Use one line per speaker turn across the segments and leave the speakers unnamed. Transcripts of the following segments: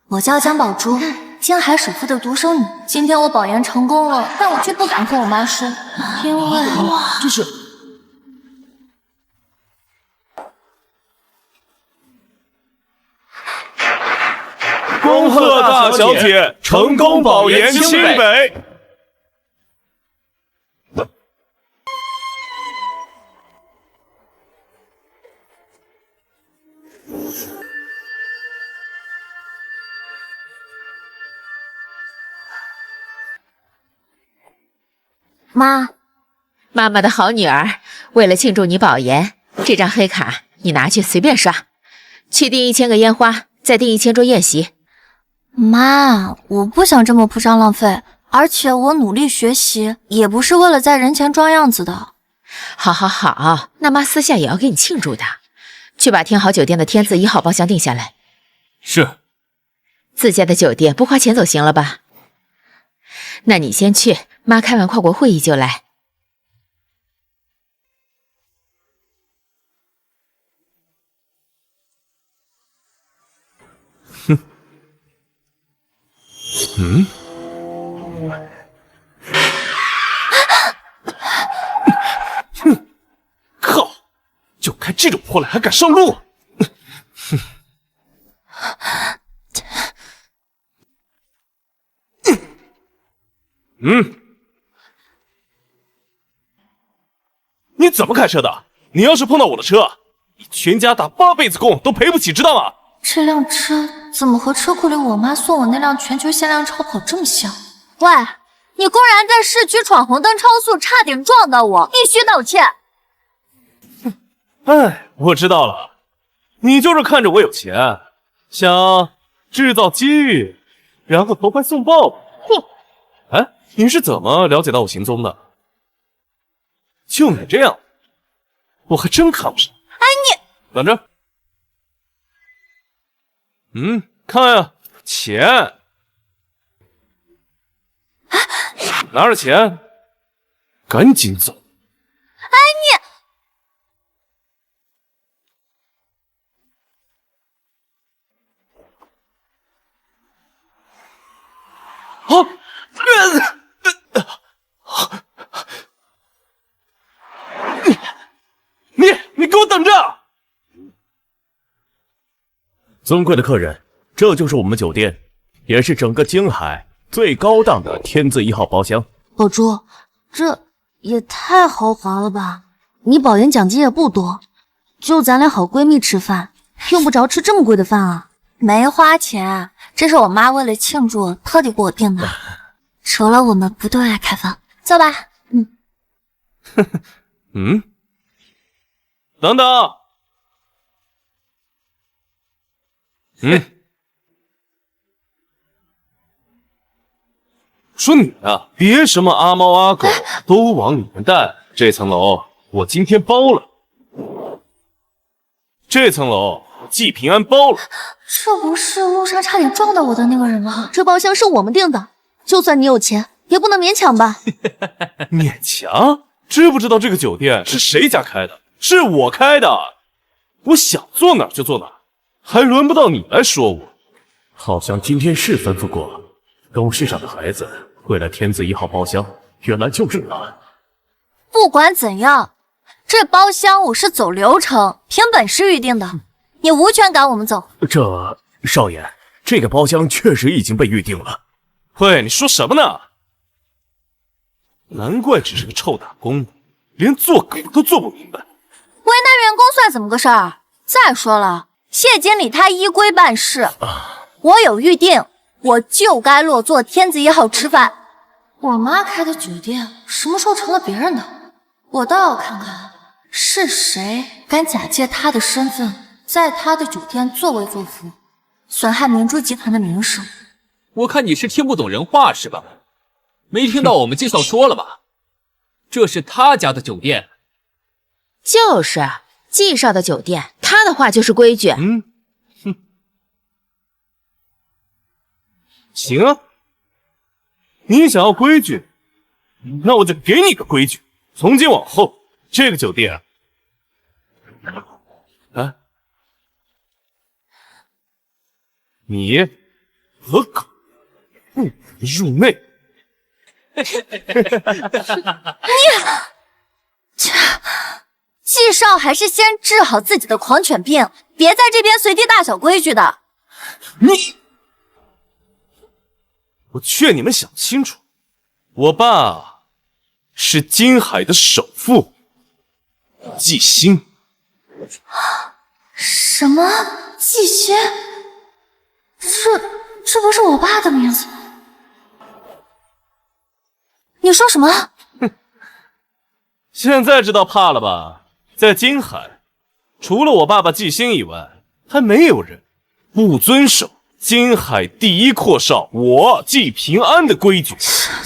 我叫江宝珠，京海首富的独生女。今天我保研成功了，但我却不敢跟我妈说，因为
这是
恭贺大小姐成功保研清北。
妈，
妈妈的好女儿，为了庆祝你保研，这张黑卡你拿去随便刷，去订1000个烟花，再订1000桌宴席。
妈，我不想这么铺张浪费，而且我努力学习，也不是为了在人前装样子的。
好好好，那妈私下也要给你庆祝的。去把天豪酒店的天字1号包厢定下来。
是。
自家的酒店不花钱走行了吧？那你先去，妈开完跨国会议就来。
哼。嗯。哼！靠！就开这种破烂还敢上路？哼！你怎么开车的？你要是碰到我的车，你全家打8辈子工都赔不起，知道吗？
这辆车怎么和车库里我妈送我那辆全球限量超跑这么像？喂，你公然在市区闯红灯超速，差点撞到我，必须道歉！
哎，我知道了，你就是看着我有钱，想制造机遇，然后投怀送抱。哼！哎，你是怎么了解到我行踪的？就你这样，我还真看不上。
哎，你
等着。看呀，钱。拿着钱，赶紧走。
哎，你
你给我等着！
尊贵的客人，这就是我们酒店，也是整个京海最高档的天字1号包厢。
宝珠，这也太豪华了吧！你保研奖金也不多，就咱俩好闺蜜吃饭，用不着吃这么贵的饭啊。没花钱，这是我妈为了庆祝特地给我订的。除了我们不对外开放，走吧。
等等。说你啊，别什么阿猫阿狗都往里面带。这层楼我今天包了，这层楼季平安包了。
这不是路上差点撞到我的那个人吗？
这包厢是我们订的，就算你有钱，也不能勉强吧？
勉强？知不知道这个酒店是谁家开的？是我开的，我想坐哪儿就坐哪儿，还轮不到你来说我。
好像今天是吩咐过，董事长的孩子为了天字1号包厢，原来就是他。
不管怎样，这包厢我是走流程，凭本事预定的，你无权赶我们走。
少爷，这个包厢确实已经被预定了。
喂，你说什么呢？难怪只是个臭打工的，连做狗都做不明白。
为难员工算怎么个事儿？再说了，谢经理他依规办事，我有预定，我就该落座天字1号吃饭。我妈开的酒店什么时候成了别人的？我倒要看看是谁敢假借她的身份，在她的酒店作威作福，损害明珠集团的名声。
我看你是听不懂人话是吧？没听到我们介绍说了吧？这是他家的酒店。
就是季少的酒店，他的话就是规矩。
行啊，你想要规矩，那我就给你个规矩。从今往后，这个酒店你恶狗，不能入内。
季少还是先治好自己的狂犬病，别在这边随地大小规矩的。
我劝你们想清楚，我爸是金海的首富季星。
什么？季星？这不是我爸的名字？你说什么？
现在知道怕了吧？在金海，除了我爸爸季星以外，还没有人不遵守金海第一阔少我季平安的规矩。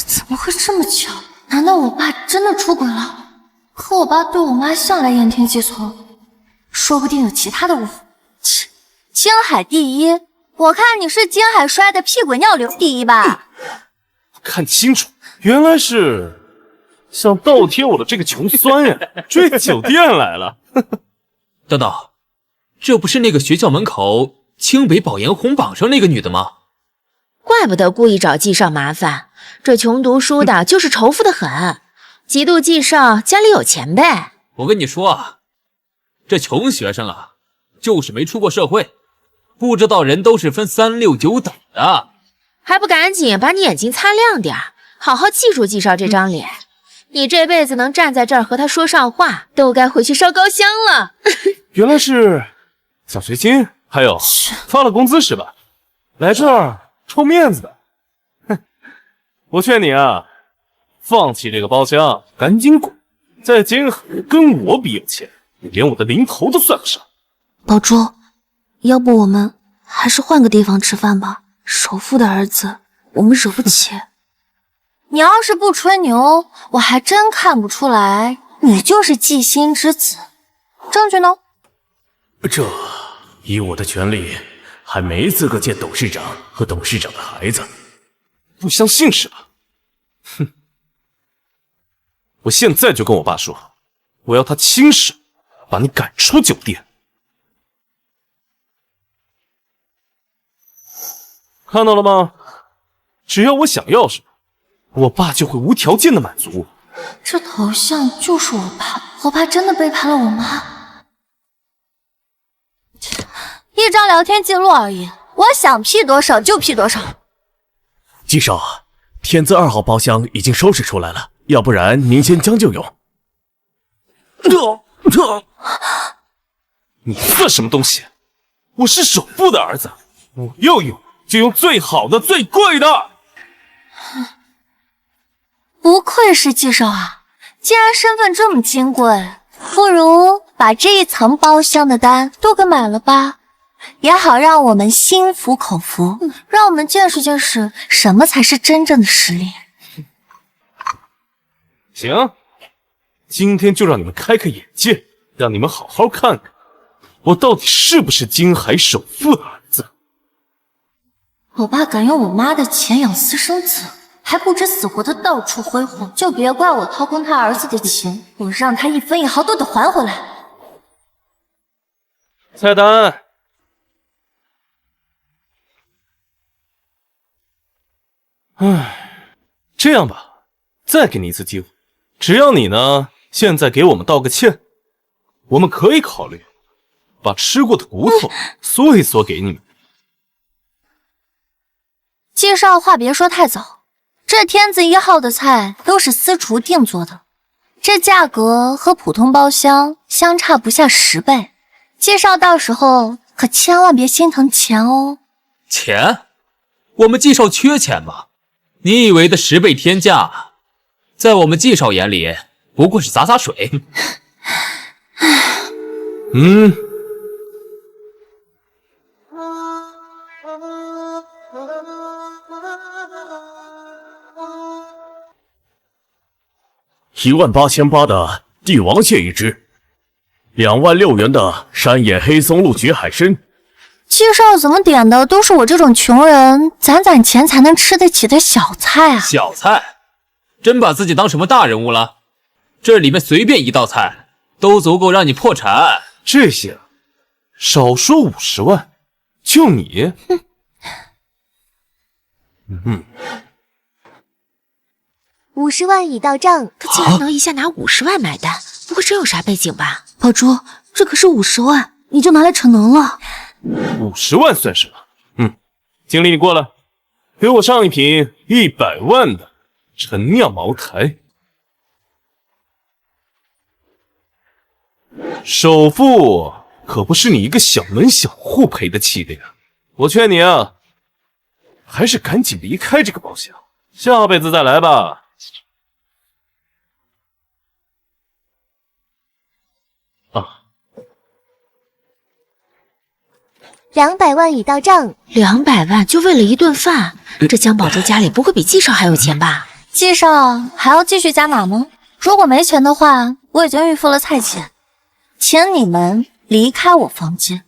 怎么会这么巧？难道我爸真的出轨了？可我爸对我妈向来言听计从，说不定有其他的误会。切，金海第一，我看你是金海摔的屁滚尿流第一吧？
看清楚，原来是想倒贴我的这个穷酸呀，追酒店来了。
等等，这不是那个学校门口清北保研红榜上那个女的吗？
怪不得故意找季少麻烦，这穷读书的就是仇富的很，嫉妒季少家里有钱呗。
我跟你说啊，这穷学生啊，就是没出过社会，不知道人都是分3、6、9等的。
还不赶紧把你眼睛擦亮点，好好记住季少这张脸。你这辈子能站在这儿和他说上话，都该回去烧高香了。
原来是奖学金，还有发了工资是吧？来这儿臭面子的。哼，我劝你啊，放弃这个包厢，赶紧滚！在金海跟我比有钱，你连我的零头都算不上。
宝珠，要不我们还是换个地方吃饭吧？首富的儿子，我们惹不起。
你要是不吹牛，我还真看不出来你就是季星之子。证据呢？
这以我的权力，还没资格见董事长和董事长的孩子。
不相信是吧？哼！我现在就跟我爸说，我要他亲手把你赶出酒店。看到了吗？只要我想要什么，我爸就会无条件的满足。
这头像就是我爸，我爸真的背叛了我妈。一张聊天记录而已，我想 P 多少就 P 多少。
季少，天字2号包厢已经收拾出来了，要不然您先将就用。
你算什么东西？我是首富的儿子，我要用就用最好的、最贵的。
不愧是季少啊，既然身份这么金贵，不如把这一层包厢的单都给买了吧，也好让我们心服口服，让我们见识见识什么才是真正的实力。
行，今天就让你们开开眼界，让你们好好看看我到底是不是金海首富的儿子。
我爸敢用我妈的钱养私生子，还不知死活的到处挥霍，就别怪我掏空他儿子的钱，我让他1分1毫都得还回来。
菜单。唉，这样吧，再给你一次机会，只要你呢现在给我们道个歉，我们可以考虑把吃过的骨头缩一缩给你们。
季少话别说太早，这天字1号的菜都是私厨定做的，这价格和普通包厢相差不下10倍。季少到时候可千万别心疼钱哦。
钱？我们季少缺钱吗？你以为的10倍天价，在我们季少眼里不过是洒洒水。
18800的帝王蟹一只，26000元的山野黑松露焗海参。
季少怎么点的都是我这种穷人攒攒钱才能吃得起的小菜啊！
小菜？真把自己当什么大人物了？这里面随便一道菜都足够让你破产。
这些少说50万，就你，
50万已到账。
他竟然能一下拿50万买单，不会真有啥背景吧？
宝珠，这可是50万，你就拿来逞能了。
50万算什么？经理你过来，给我上一瓶100万的陈酿茅台。首付可不是你一个小门小户赔得起的呀！我劝你啊，还是赶紧离开这个包厢，下辈子再来吧。
200万已到账。
200万就为了一顿饭，这江宝珠家里不会比季少还有钱吧？
季少还要继续加码吗？如果没钱的话，我已经预付了菜钱，请你们离开我房间。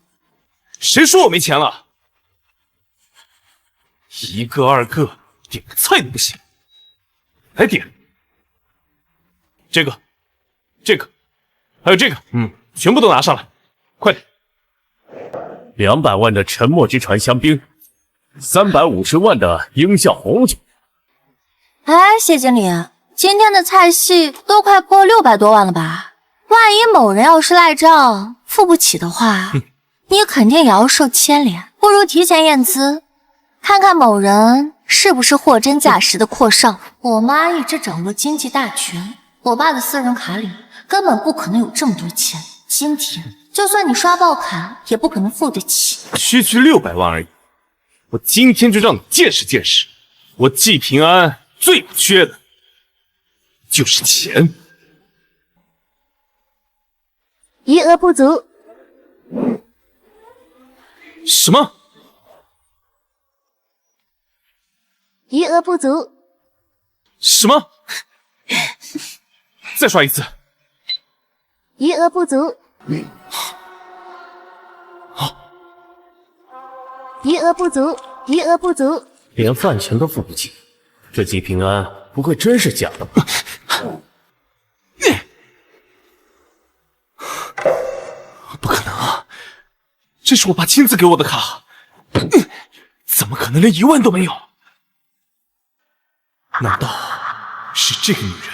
谁说我没钱了？一个二个点个菜都不行，来点这个，还有这个，全部都拿上来，快点
！200万的沉默之船香槟，350万的鹰啸红酒。
哎，谢经理，今天的菜系都快破600多万了吧？万一某人要是赖账付不起的话，你肯定也要受牵连。不如提前验资，看看某人是不是货真价实的阔少。我妈一直掌握经济大权，我爸的私人卡里根本不可能有这么多钱。今天就算你刷爆卡，也不可能付得起。
区区600万而已，我今天就让你见识见识，我季平安最不缺的就是钱。
余额不足。
什么？
余额不足。
什么？再刷一次。
余额不足。余额不足，余额不足。
连饭钱都付不起，这季平安不会真是假的吧？
不可能啊！这是我爸亲自给我的卡，怎么可能连1万都没有？难道是这个女人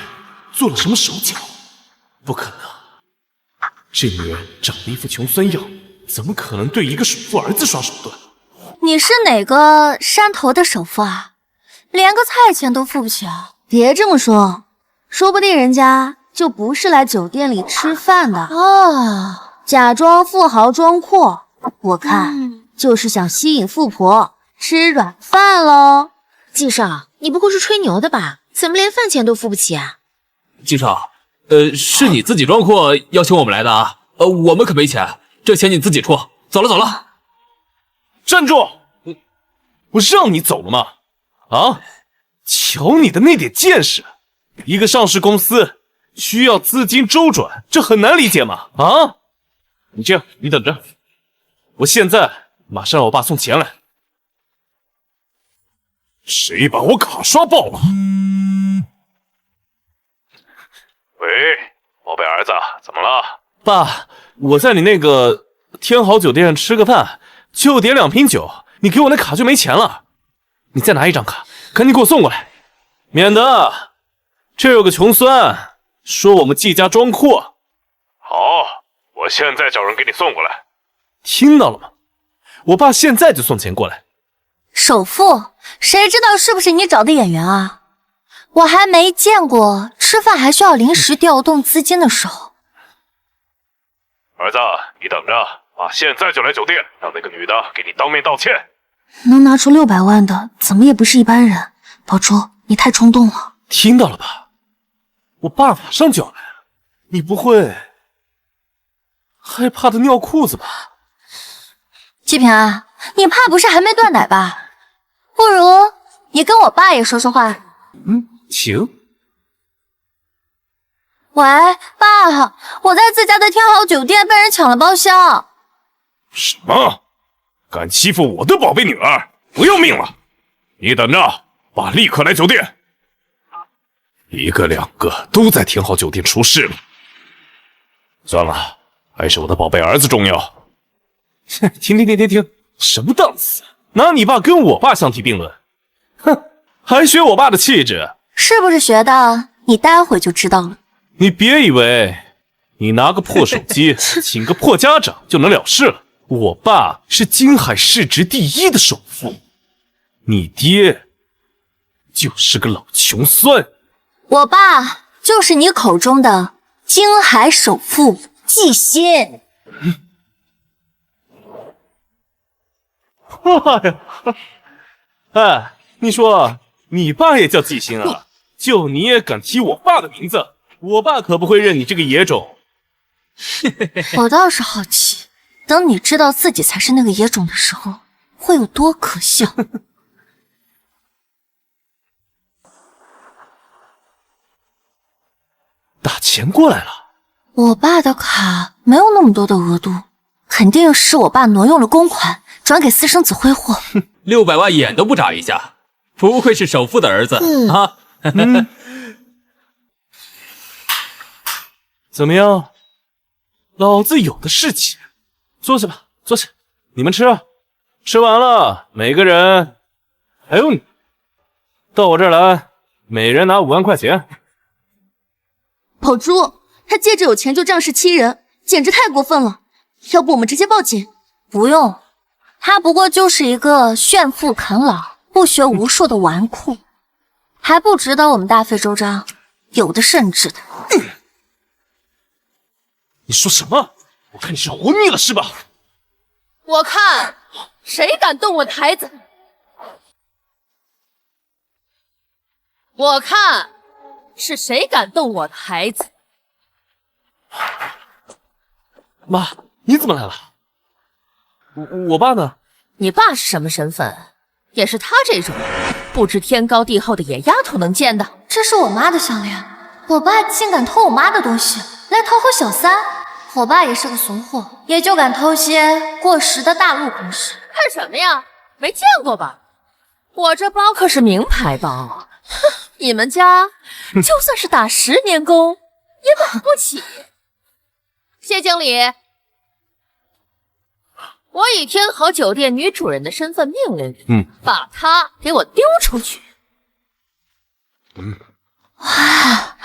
做了什么手脚？不可能，这女人长得一副穷酸样，怎么可能对一个首富儿子耍手段？
你是哪个山头的首富啊？连个菜钱都付不起啊！
别这么说，说不定人家就不是来酒店里吃饭的
哦，
假装富豪装阔，我看就是想吸引富婆吃软饭喽。
季少，你不会是吹牛的吧？怎么连饭钱都付不起啊？
季少，是你自己装阔邀请我们来的啊？我们可没钱，这钱你自己出。走了走了。
站住！我让你走了吗？啊！瞧你的那点见识，一个上市公司需要资金周转，这很难理解吗？啊！你这样，你等着，我现在马上让我爸送钱来。谁把我卡刷爆了？喂，宝贝儿子，怎么了？爸，我在你那个天豪酒店吃个饭，就点2瓶酒，你给我那卡就没钱了。你再拿一张卡，赶紧给我送过来，免得这有个穷酸说我们季家装阔。好，我现在找人给你送过来。听到了吗？我爸现在就送钱过来。
首富，谁知道是不是你找的演员啊？我还没见过吃饭还需要临时调动资金的时候。
儿子，你等着，爸现在就来酒店，让那个女的给你当面道歉。
能拿出600万的，怎么也不是一般人。宝珠，你太冲动了。
听到了吧？我爸马上就要来了，你不会害怕的尿裤子吧？
季平安，你怕不是还没断奶吧？不如你跟我爸也说说话。
请。
喂，爸，我在自家的天豪酒店被人抢了包厢。
什么？敢欺负我的宝贝女儿，不要命了！你等着，爸立刻来酒店。1个2个都在天豪酒店出事了。算了，还是我的宝贝儿子重要。停，什么档次？拿你爸跟我爸相提并论，哼，还学我爸的气质，
是不是学的？你待会就知道了。
你别以为你拿个破手机，请个破家长就能了事了。我爸是金海市值第1的首富，你爹就是个老穷酸。
我爸就是你口中的金海首富季新。
哎呀，哎，你说你爸也叫季新啊？就你也敢提我爸的名字？我爸可不会认你这个野种。
我倒是好奇，等你知道自己才是那个野种的时候，会有多可笑。
打钱过来了。
我爸的卡没有那么多的额度，肯定是我爸挪用了公款，转给私生子挥霍。
600万眼都不眨一下，不愧是首富的儿子啊！
怎么样？老子有的是钱。坐下吧，坐下。你们吃啊，吃完了每个人，还有你，到我这儿来，每人拿5万块钱。
宝珠，他借着有钱就仗势欺人，简直太过分了。要不我们直接报警？
不用，他不过就是一个炫富啃老、不学无术的纨绔，还不值得我们大费周章。有的是人值得。
你说什么？我看你是活腻了是吧？
我看谁敢动我的孩子？我看是谁敢动我的孩子？
妈，你怎么来了？我爸呢？
你爸是什么身份？也是他这种不知天高地厚的野丫头能见的。
这是我妈的项链，我爸竟敢偷我妈的东西来讨好小三。我爸也是个怂货，也就敢偷些过时的大陆公事。
看什么呀？没见过吧？我这包可是名牌包，你们家就算是打10年工也买不起。谢经理，我以天豪酒店女主人的身份命令你，把她给我丢出去。
哇！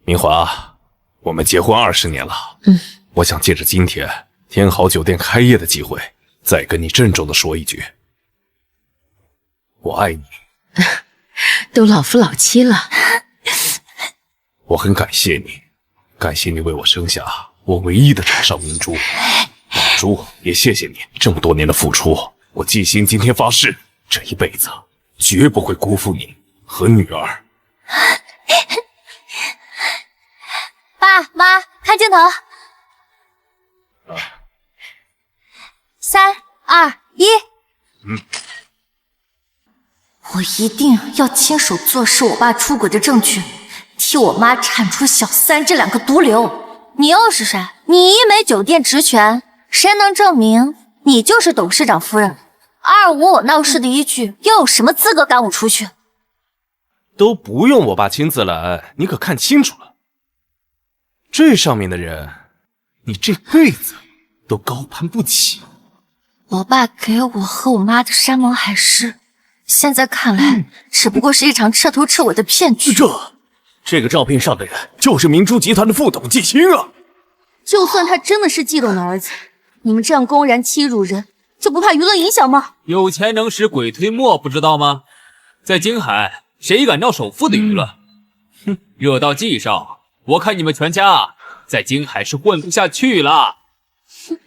明华，我们结婚20年了。我想借着今天天豪酒店开业的机会，再跟你郑重的说一句，我爱你。
都老夫老妻了，
我很感谢你，感谢你为我生下我唯一的掌上明珠。宝珠，也谢谢你这么多年的付出。我季新今天发誓，这一辈子绝不会辜负你和女儿。
爸妈，看镜头，3、2、1。我一定要亲手坐实我爸出轨的证据，替我妈铲除小三这2个毒瘤。你又是谁？你一没酒店职权，谁能证明你就是董事长夫人？255我闹事的依据，又有什么资格赶我出去？
都不用我爸亲自来，你可看清楚了。这上面的人，你这辈子都高攀不起。
我爸给我和我妈的山盟海誓，现在看来，只不过是一场彻头彻尾的骗局。
这个照片上的人就是明珠集团的副董季青啊！
就算他真的是季董的儿子，你们这样公然欺辱人，就不怕舆论影响吗？
有钱能使鬼推磨，不知道吗？在京海，谁敢闹首富的舆论？哼，惹到季少，我看你们全家在京海是混不下去了。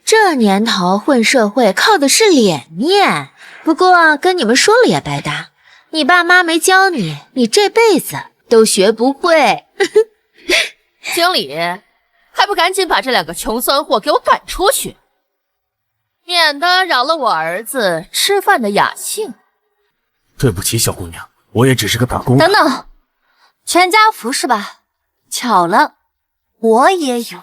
这年头混社会靠的是脸面。不过跟你们说了也白搭，你爸妈没教你，你这辈子都学不会。
经理，还不赶紧把这2个穷酸货给我赶出去，免得扰了我儿子吃饭的雅兴。
对不起，小姑娘，我也只是个打工的。
等等，全家福是吧？巧了，我也有。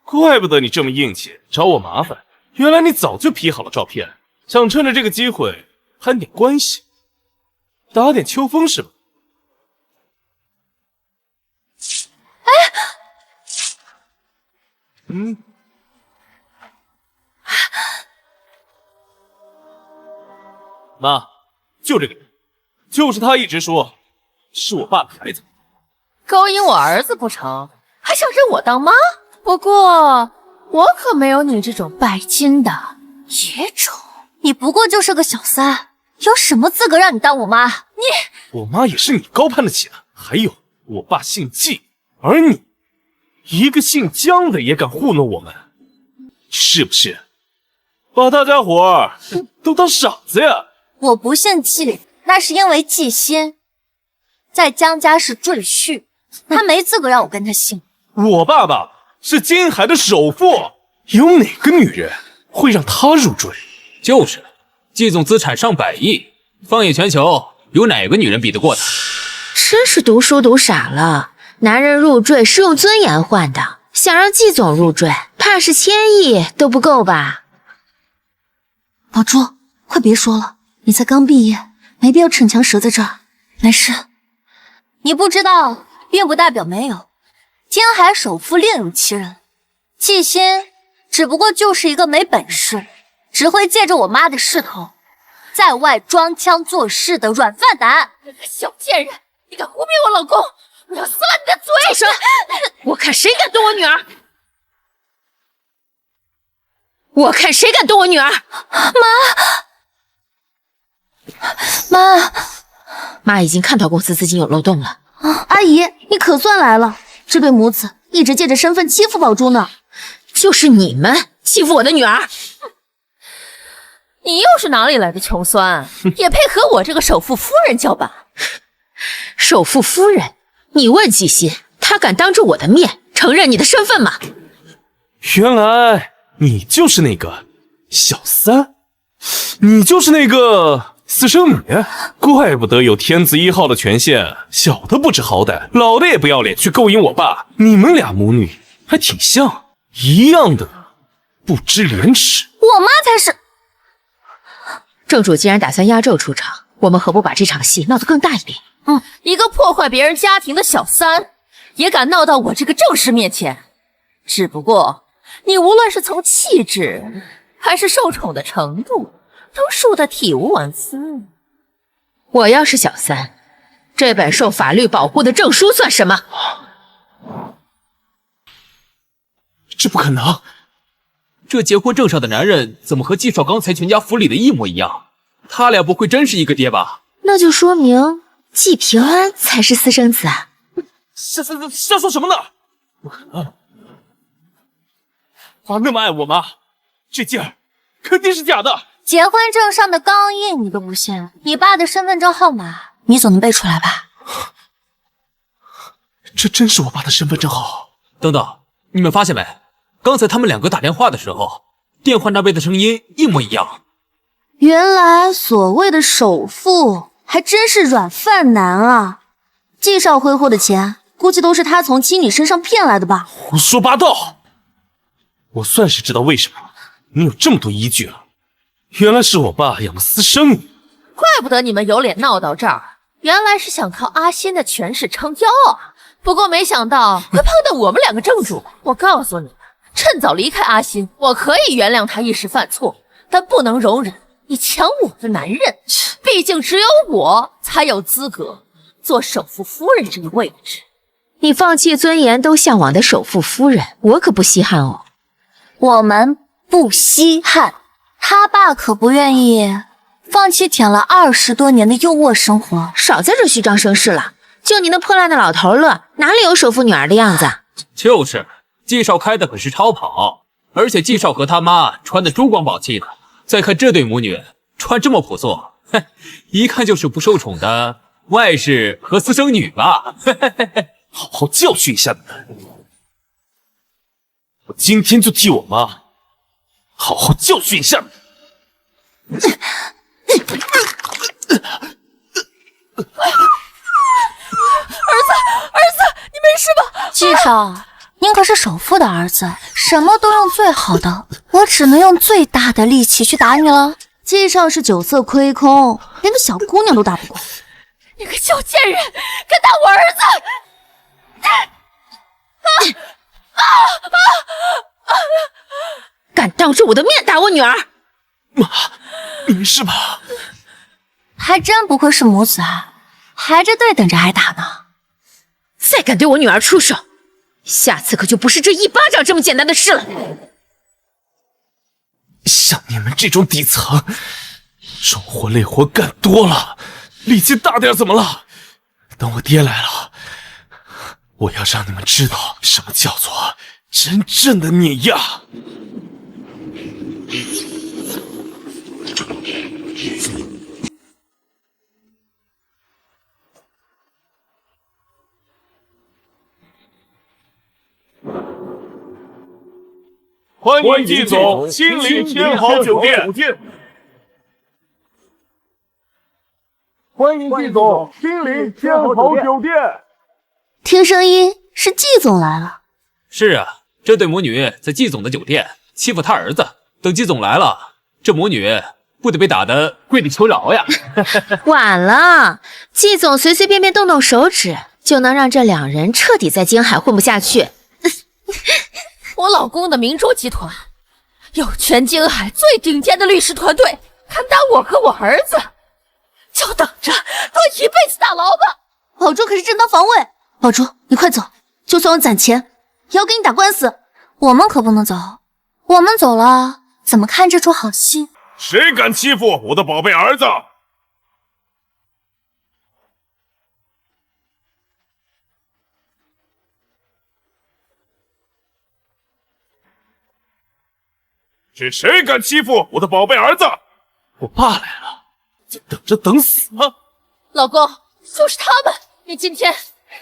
怪不得你这么硬气，找我麻烦。原来你早就 P 好了照片，想趁着这个机会攀点关系，打点秋风是吧？妈，就这个人，就是他一直说是我爸的孩子。
勾引我儿子不成，还想认我当妈？不过我可没有你这种拜金的野种。
你不过就是个小三，有什么资格让你当我妈？
我妈也是你高攀得起的。还有，我爸姓季，而你一个姓姜的也敢糊弄我们，是不是把大家伙儿都当傻子呀？
我不姓季，那是因为季心在姜家是赘婿，他没资格让我跟他姓。
我爸爸是金海的首富，有哪个女人会让他入赘？
就是，季总资产上百亿，放眼全球，有哪个女人比得过他？
真是读书读傻了。男人入赘是用尊严换的，想让季总入赘，怕是1000亿都不够吧？
宝珠，快别说了，你才刚毕业，没必要逞强折在这儿。没事，
你不知道，并不代表没有。金海首富另有其人，季心只不过就是一个没本事，只会借着我妈的势头，在外装腔作势的软饭男。
小贱人，你敢污蔑我老公，我要撕了你的嘴！
住手！我看谁敢动我女儿！我看谁敢动我女儿！妈已经看到公司资金有漏洞了。
阿姨，你可算来了。这对母子一直借着身份欺负宝珠呢。
就是你们欺负我的女儿！
你又是哪里来的穷酸，也配和我这个首富夫人叫板？
首富夫人，你问季心，她敢当着我的面承认你的身份吗？
原来你就是那个小三，你就是那个私生女，怪不得有天字1号的权限，小的不知好歹，老的也不要脸去勾引我爸。你们俩母女还挺像，一样的不知廉耻。
我妈才是。
正主既然打算压轴出场，我们何不把这场戏闹得更大一点？
一个破坏别人家庭的小三，也敢闹到我这个正室面前。只不过你无论是从气质还是受宠的程度，都输得体无完肤。
我要是小三，这本受法律保护的证书算什么？
这不可能！
这结婚证上的男人怎么和季少刚才全家福里的一模一样？他俩不会真是一个爹吧？
那就说明季平安才是私生子啊！
瞎说什么呢？不可能！爸那么爱我妈，这件儿肯定是假的。
结婚证上的钢印你都不信，你爸的身份证号码你总能背出来吧？
这真是我爸的身份证号。
等等，你们发现没？刚才他们两个打电话的时候，电话那边的声音一模一样。
原来所谓的首富还真是软饭男啊！季少挥霍的钱，估计都是他从妻女身上骗来的吧？
胡说八道！我算是知道为什么你有这么多依据了。原来是我爸养的私生女。
怪不得你们有脸闹到这儿，原来是想靠阿欣的权势撑腰啊！不过没想到会碰到我们两个正主。我告诉你们，趁早离开阿欣，我可以原谅他一时犯错，但不能容忍你抢我的男人。毕竟只有我才有资格做首富夫人这个位置。
你放弃尊严都向往的首富夫人，我可不稀罕哦。
我们不稀罕，他爸可不愿意放弃舔了20多年的优渥生活。
少在这虚张声势了，就你那破烂的老头乐，哪里有首富女儿的样子？
就是，季少开的可是超跑，而且季少和他妈穿的珠光宝气的。再看这对母女穿这么朴素，哼，一看就是不受宠的外甥和私生女吧。
好好教训一下你们！我今天就替我妈好好教训一下你！
儿子，你没事吧？
季少，您可是首富的儿子，什么都用最好的，我只能用最大的力气去打你了。
季少是酒色亏空，连个小姑娘都打不过。
你个小贱人，敢打我儿子！
敢当着我的面打我女儿！
妈，没事吧？
还真不愧是母子啊，排着队等着挨打呢。
再敢对我女儿出手，下次可就不是这一巴掌这么简单的事了。
像你们这种底层，重活累活干多了，力气大点怎么了？等我爹来了，我要让你们知道什么叫做真正的碾压。欢迎季总亲临天豪酒店。欢迎季总亲临天豪酒店。
听声音是季总来了。
是啊，这对母女在季总的酒店欺负他儿子，等季总来了，这母女不得被打得跪地求饶呀！
晚了，季总随随便便动动手指，就能让这两人彻底在京海混不下去。
我老公的明珠集团有全京海最顶尖的律师团队，敢打我和我儿子，就等着坐一辈子大牢吧！
宝珠可是正当防卫，宝珠你快走，就算我攒钱也要跟你打官司。
我们可不能走，我们走了怎么看这出好戏？
谁敢欺负我的宝贝儿子？是谁敢欺负我的宝贝儿子？我爸来了，就等着等死吗？
老公，就是他们，你今天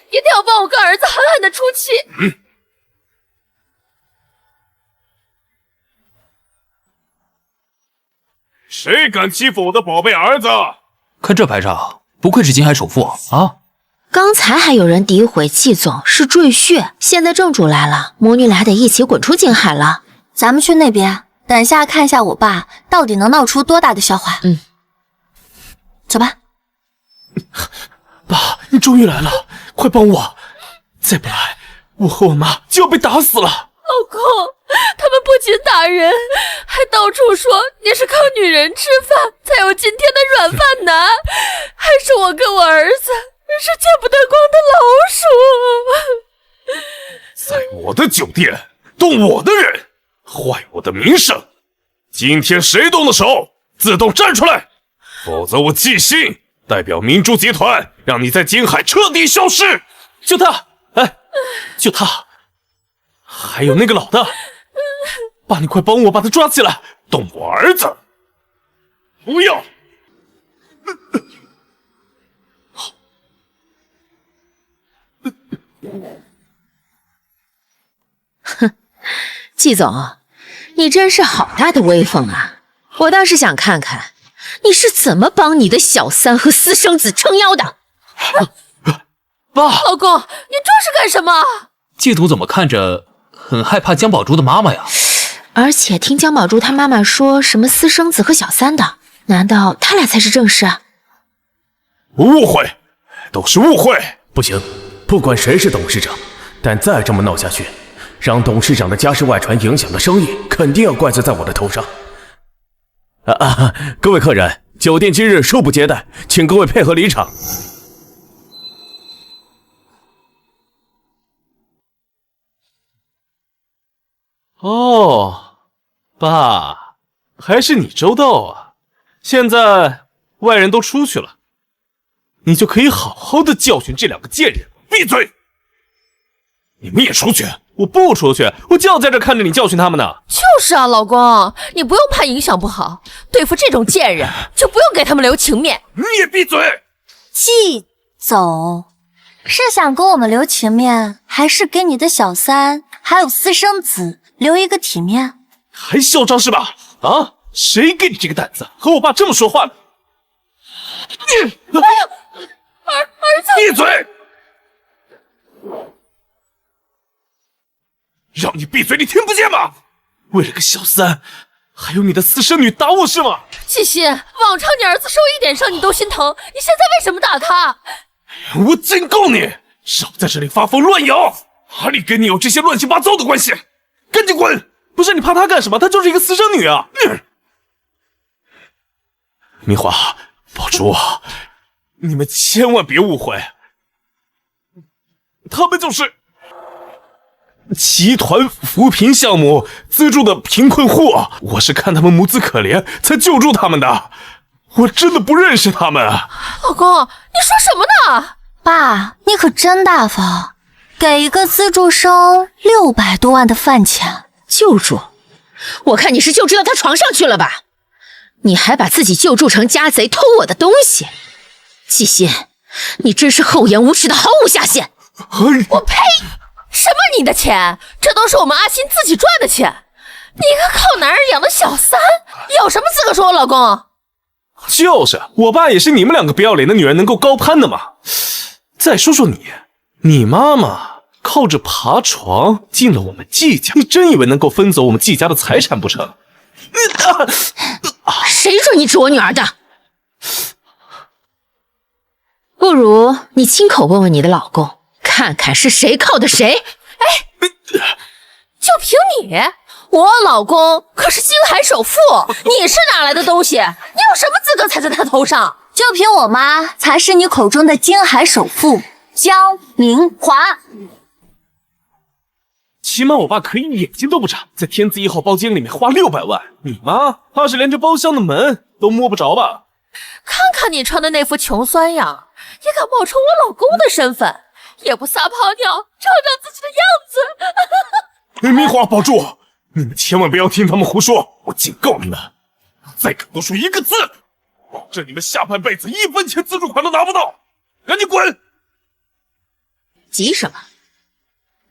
一定要帮我跟儿子狠狠的出气。
谁敢欺负我的宝贝儿子？
看这排场，不愧是京海首富啊！
刚才还有人诋毁季总是赘婿，现在正主来了，母女俩得一起滚出京海了。
咱们去那边，等下看一下我爸到底能闹出多大的笑话。走吧。
爸，你终于来了，快帮我！再不来，我和我妈就要被打死了。
老公，他们不仅打人，还到处说你是靠女人吃饭才有今天的软饭男，还说我跟我儿子是见不得光的老鼠。
在我的酒店动我的人，坏我的名声。今天谁动的手，自动站出来，否则我季信代表明珠集团让你在京海彻底消失。就他，哎，就他，还有那个老的，爸，你快帮我把他抓起来，动我儿子！不要！
哼，季总，你真是好大的威风啊！我倒是想看看你是怎么帮你的小三和私生子撑腰的。
爸，
老公，你这是干什么？
季总怎么看着很害怕江宝珠的妈妈呀？
而且听江宝珠她妈妈说什么私生子和小三的，难道他俩才是正室？
误会，都是误会。
不行，不管谁是董事长，但再这么闹下去，让董事长的家事外传影响了生意，肯定要怪罪在我的头上。各位客人，酒店今日恕不接待，请各位配合离场。
哦，爸，还是你周到啊！现在外人都出去了，你就可以好好的教训这两个贱人。闭嘴！你们也出去！我不出去，我就要在这看着你教训他们呢。
就是啊，老公，你不用怕影响不好，对付这种贱人就不用给他们留情面。
你也闭嘴！
季总是想给我们留情面，还是给你的小三还有私生子留一个体面？
还嚣张是吧？啊，谁给你这个胆子和我爸这么说话的？
儿子，
闭嘴！让你闭嘴，你听不见吗？为了个小三，还有你的私生女打我是吗？
季心，往常你儿子受一点伤你都心疼，你现在为什么打他？
我警告你，少在这里发疯乱咬，哪里跟你有这些乱七八糟的关系？赶紧滚！不是你怕她干什么？她就是一个私生女啊！明华、宝珠，你们千万别误会，他们就是集团扶贫项目资助的贫困户，我是看他们母子可怜才救助他们的，我真的不认识他们。
老公，你说什么呢？
爸，你可真大方，给一个资助生600多万的饭钱。
救助？我看你是救助到他床上去了吧？你还把自己救助成家贼，偷我的东西，季心，你真是厚颜无耻的毫无下限！
我呸！什么你的钱？这都是我们阿欣自己赚的钱。你一个靠男人养的小三，有什么资格说我老公？
就是，我爸也是你们两个不要脸的女人能够高攀的嘛。再说说你，你妈妈靠着爬床进了我们季家，你真以为能够分走我们季家的财产不成？
谁准你治我女儿的？不如你亲口问问你的老公，看看是谁靠的谁。
哎，就凭你，我老公可是金海首富，你是哪来的东西？你有什么资格踩在他头上？
就凭我妈才是你口中的金海首富江明华。
起码我爸可以眼睛都不眨，在天字1号包间里面花600万，你妈怕是连这包厢的门都摸不着吧？
看看你穿的那副穷酸样，也敢冒充我老公的身份，也不撒泡尿照照自己的样子。
明华、宝珠，你们千万不要听他们胡说，我警告你们，再敢多说一个字，保证你们下半辈子1分钱资助款都拿不到！赶紧滚！
急什么？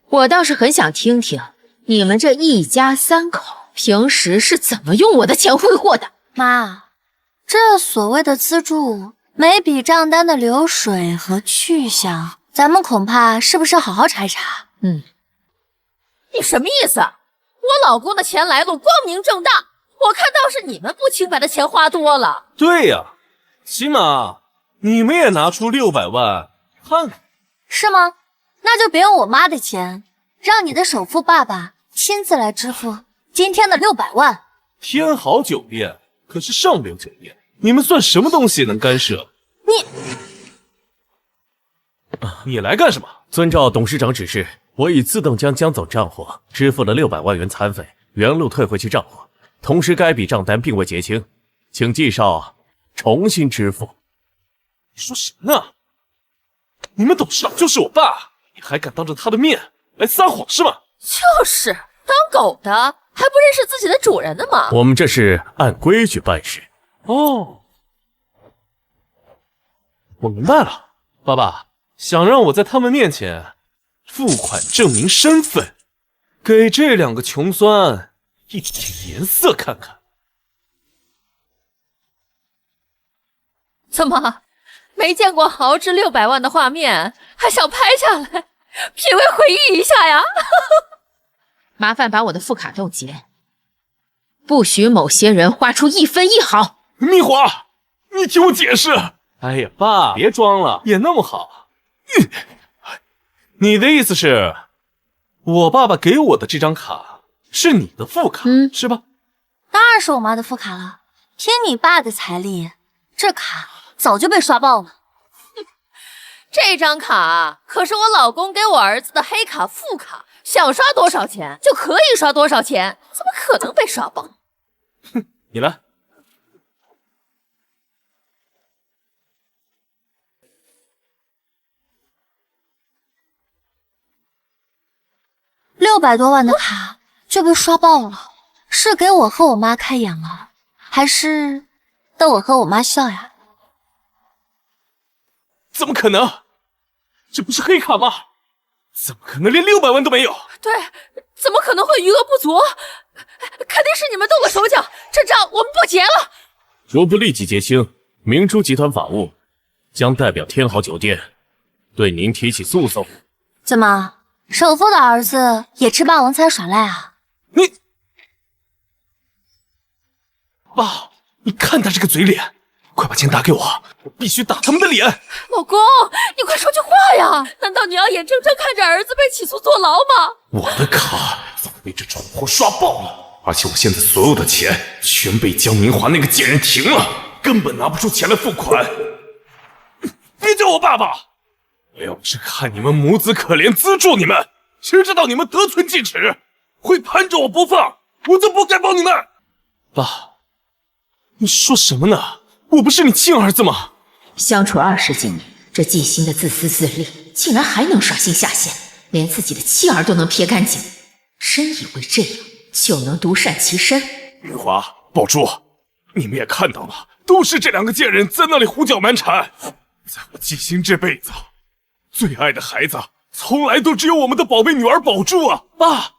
我倒是很想听听你们这一家3口平时是怎么用我的钱挥霍的。
妈，这所谓的资助，每笔账单的流水和去向，咱们恐怕是不是好好查一查？
你什么意思？我老公的钱来路光明正大，我看倒是你们不清白的钱花多了。
对呀，起码你们也拿出600万看看。
是吗？那就别用我妈的钱，让你的首富爸爸亲自来支付今天的600万。
天豪酒店可是上流酒店，你们算什么东西能干涉？你来干什么？
遵照董事长指示，我已自动将江总账户支付了600万元餐费，原路退回去账户。同时，该笔账单并未结清，请季少重新支付。
你说什么呢？你们董事长就是我爸，你还敢当着他的面来撒谎是吗？
就是当狗的，还不认识自己的主人呢吗？
我们这是按规矩办事。
哦，我明白了，爸爸想让我在他们面前付款证明身份，给这2个穷酸一点颜色看看。
怎么没见过豪掷600万的画面，还想拍下来，品味回忆一下呀？
麻烦把我的副卡冻结，不许某些人花出1分1毫。
蜜华，你听我解释。哎呀，爸，别装了，演那么好。你的意思是，我爸爸给我的这张卡是你的副卡，是吧？
当然是我妈的副卡了。凭你爸的财力，这卡早就被刷爆了。
这张卡可是我老公给我儿子的黑卡副卡，想刷多少钱就可以刷多少钱，怎么可能被刷爆？
哼，你来。
600多万的卡就被刷爆了，是给我和我妈开眼了，还是逗我和我妈笑呀？
怎么可能？这不是黑卡吗？怎么可能连600万都没有？
对，怎么可能会余额不足？肯定是你们动了手脚，这账我们不结了。
如不立即结清，明珠集团法务将代表天豪酒店对您提起诉讼。
怎么，首富的儿子也吃霸王餐耍赖啊？
爸，你看他这个嘴脸，快把钱打给我，我必须打他们的脸。
老公，你快说句话呀！难道你要眼睁睁看着儿子被起诉坐牢吗？
我的卡早被这蠢货刷爆了，而且我现在所有的钱全被江明华那个贱人停了，根本拿不出钱来付款。别叫我爸爸！我要不是看你们母子可怜资助你们，谁知道你们得寸进尺，会攀着我不放，我就不该帮你们。爸，你说什么呢？我不是你亲儿子吗？
相处20几年，这季星的自私自利，竟然还能耍心下线，连自己的妻儿都能撇干净，真以为这样就能独善其身？
明华、宝珠，你们也看到了，都是这2个贱人在那里胡搅蛮缠。在我季星这辈子最爱的孩子，从来都只有我们的宝贝女儿宝珠啊！爸，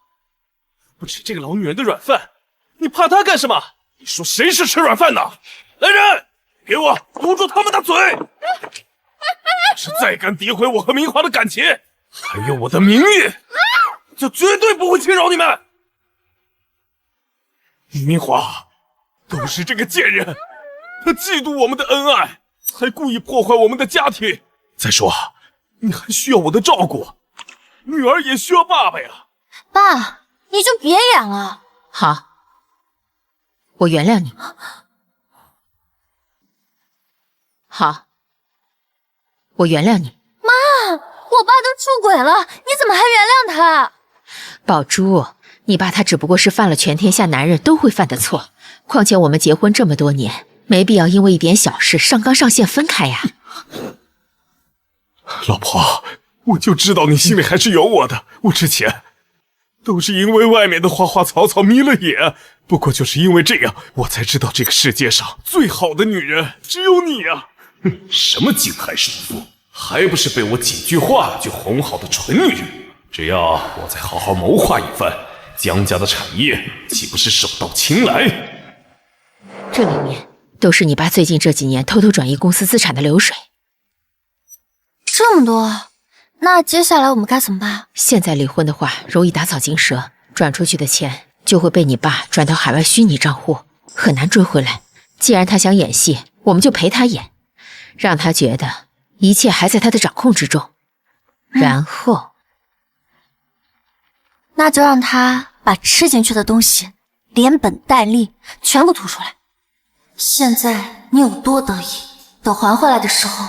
不吃这个老女人的软饭，你怕她干什么？你说谁是吃软饭的？来人，给我堵住他们的嘴！要是再敢诋毁我和明华的感情，还有我的名誉，就绝对不会轻饶你们。明华，都是这个贱人，她嫉妒我们的恩爱，才故意破坏我们的家庭。再说，你还需要我的照顾，女儿也需要爸爸呀。
爸，你就别演了。
好，我原谅你。好，我原谅你。
妈，我爸都出轨了，你怎么还原谅他？
宝珠，你爸他只不过是犯了全天下男人都会犯的错，况且我们结婚这么多年，没必要因为一点小事上纲上线分开呀。
老婆，我就知道你心里还是有我的。我之前都是因为外面的花花草草迷了眼，不过就是因为这样，我才知道这个世界上最好的女人只有你啊！哼，什么金海首富，还不是被我几句话就哄好的蠢女人？只要我再好好谋划一番，江家的产业岂不是手到擒来？
这里面都是你爸最近这几年偷偷转移公司资产的流水。
这么多，那接下来我们该怎么办？
现在离婚的话，容易打草惊蛇，转出去的钱就会被你爸转到海外虚拟账户，很难追回来。既然他想演戏，我们就陪他演，让他觉得一切还在他的掌控之中，然后
那就让他把吃进去的东西连本带利全部吐出来。现在你有多得意，等还回来的时候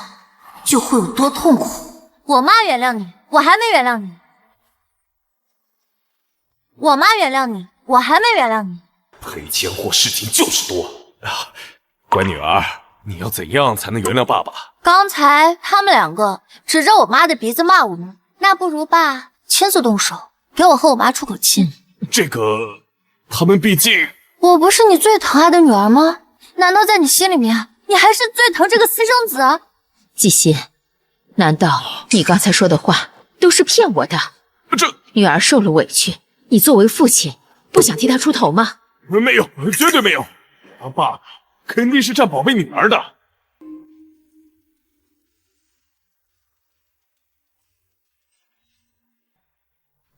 就会有多痛苦。我妈原谅你，我还没原谅你；我妈原谅你，我还没原谅你。
赔钱货事情就是多啊！乖女儿，你要怎样才能原谅爸爸？
刚才他们2个指着我妈的鼻子骂我们，那不如爸亲自动手，给我和我妈出口气。
这个，他们毕竟……
我不是你最疼爱的女儿吗？难道在你心里面，你还是最疼这个私生子啊？
季心，难道你刚才说的话都是骗我的？
这
女儿受了委屈，你作为父亲不想替她出头吗？
没有，绝对没有。当爸爸肯定是占宝贝女儿的。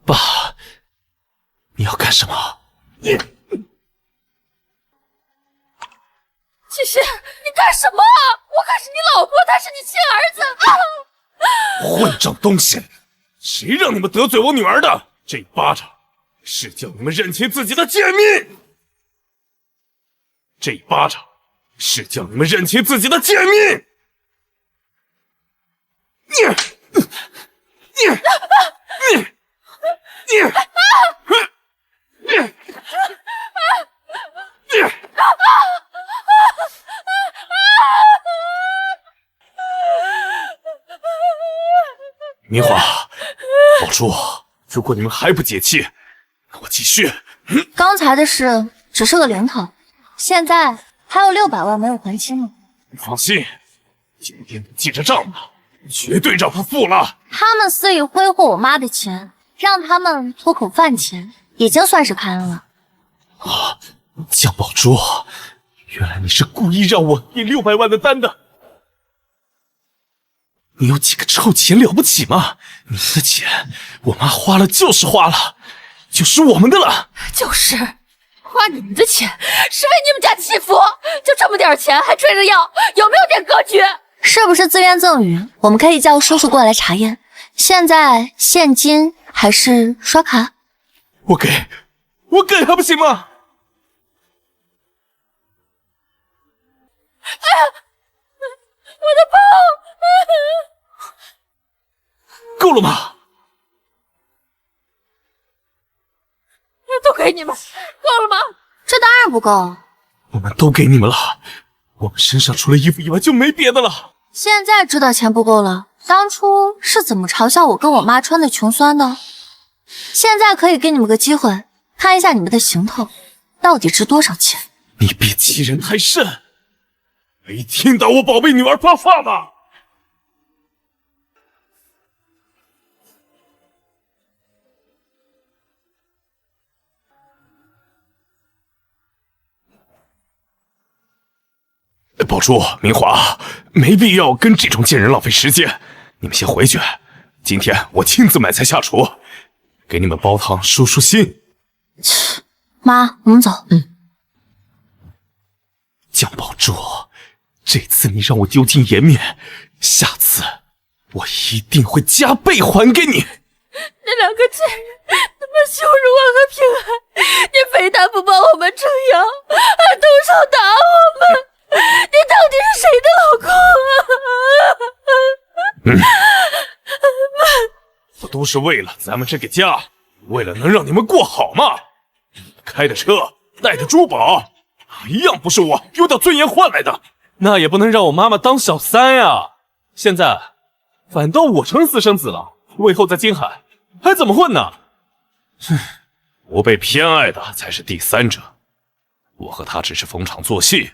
爸，你要干什么？
季心，你干什么？我可是你老婆，他是你亲儿子啊！
混账东西，谁让你们得罪我女儿的？这一巴掌是叫你们认清自己的贱命，这一巴掌是叫你们认清自己的贱命。明华、宝珠，如果你们还不解气，那我继续。
刚才的事只是个零头，现在还有600万没有还清呢。
你放心，今天记着账呢，绝对让他付了。
他们肆意挥霍我妈的钱，让他们吐口饭钱，已经算是开恩了。
啊，江宝珠，原来你是故意让我印600万的单的。你有几个臭钱了不起吗？你的钱我妈花了就是花了，就是我们的了。
就是，花你们的钱是为你们家祈福，就这么点钱还吹着要，有没有点格局？
是不是自愿赠与？我们可以叫叔叔过来查验。现在现金还是刷卡？
我给还不行吗？
哎呀，我的包！
够了吗？
都给你们，够了吗？
这当然不够。
我们都给你们了，我们身上除了衣服以外就没别的了。
现在知道钱不够了，当初是怎么嘲笑我跟我妈穿的穷酸的？现在可以给你们个机会，看一下你们的行头到底值多少钱。
你别欺人太甚，没听到我宝贝女儿发话吗？宝珠、明华，没必要跟这种贱人浪费时间。你们先回去，今天我亲自买菜下厨，给你们煲汤舒舒心。
妈，我们走。
江宝珠，这次你让我丢尽颜面，下次我一定会加倍还给你。
那两个贱人那么羞辱我和平安，你非但不帮我们撑腰，还动手打我们，你到底是谁的老公啊？
我都是为了咱们这个家，为了能让你们过好嘛。开的车，戴的珠宝，一样不是我丢掉尊严换来的。那也不能让我妈妈当小三呀。现在反倒我成私生子了，我以后在金海还怎么混呢？不被偏爱的才是第三者，我和他只是逢场作戏，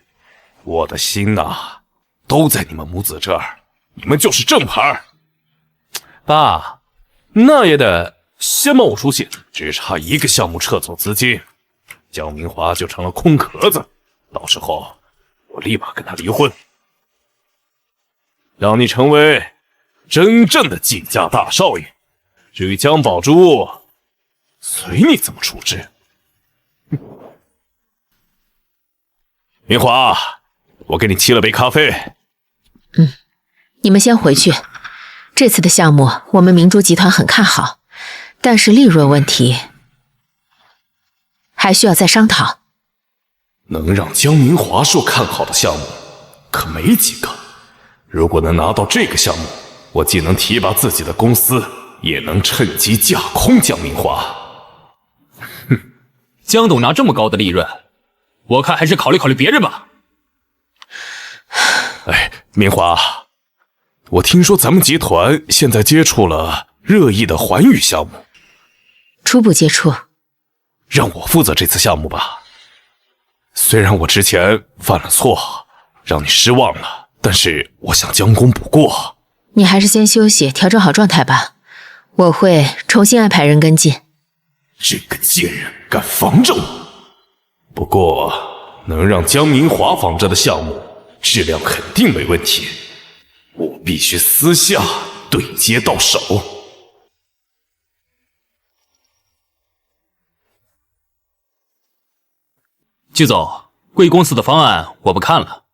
我的心呐，都在你们母子这儿，你们就是正牌。爸，那也得先帮我出气，只差一个项目撤走资金，江明华就成了空壳子，到时候我立马跟他离婚，让你成为真正的季家大少爷。至于江宝珠，随你怎么处置。明华，我给你沏了杯咖啡。
你们先回去。这次的项目我们明珠集团很看好，但是利润问题还需要再商讨。
能让江明华说看好的项目可没几个，如果能拿到这个项目，我既能提拔自己的公司，也能趁机架空江明华。
江董拿这么高的利润，我看还是考虑考虑别人吧。
哎，明华，我听说咱们集团现在接触了热议的环宇项目，
初步接触，
让我负责这次项目吧。虽然我之前犯了错，让你失望了，但是我想将功补过。
你还是先休息，调整好状态吧。我会重新安排人跟进。
这个贱人敢防着我，不过能让江明华仿着的项目质量肯定没问题，我必须私下对接到手。
季总，贵公司的方案我们看了，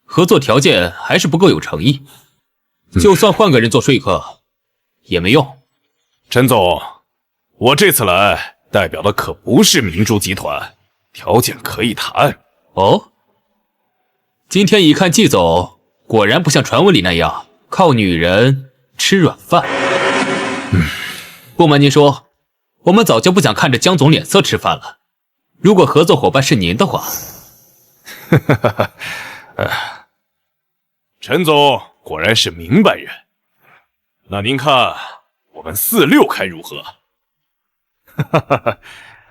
合作条件还是不够有诚意，就算换个人做说客也没用。
陈总，我这次来代表的可不是明珠集团，条件可以谈。
哦，今天一看季总果然不像传闻里那样靠女人吃软饭。不瞒您说，我们早就不想看着江总脸色吃饭了。如果合作伙伴是您的话，
陈总果然是明白人。那您看我们4-6开如何？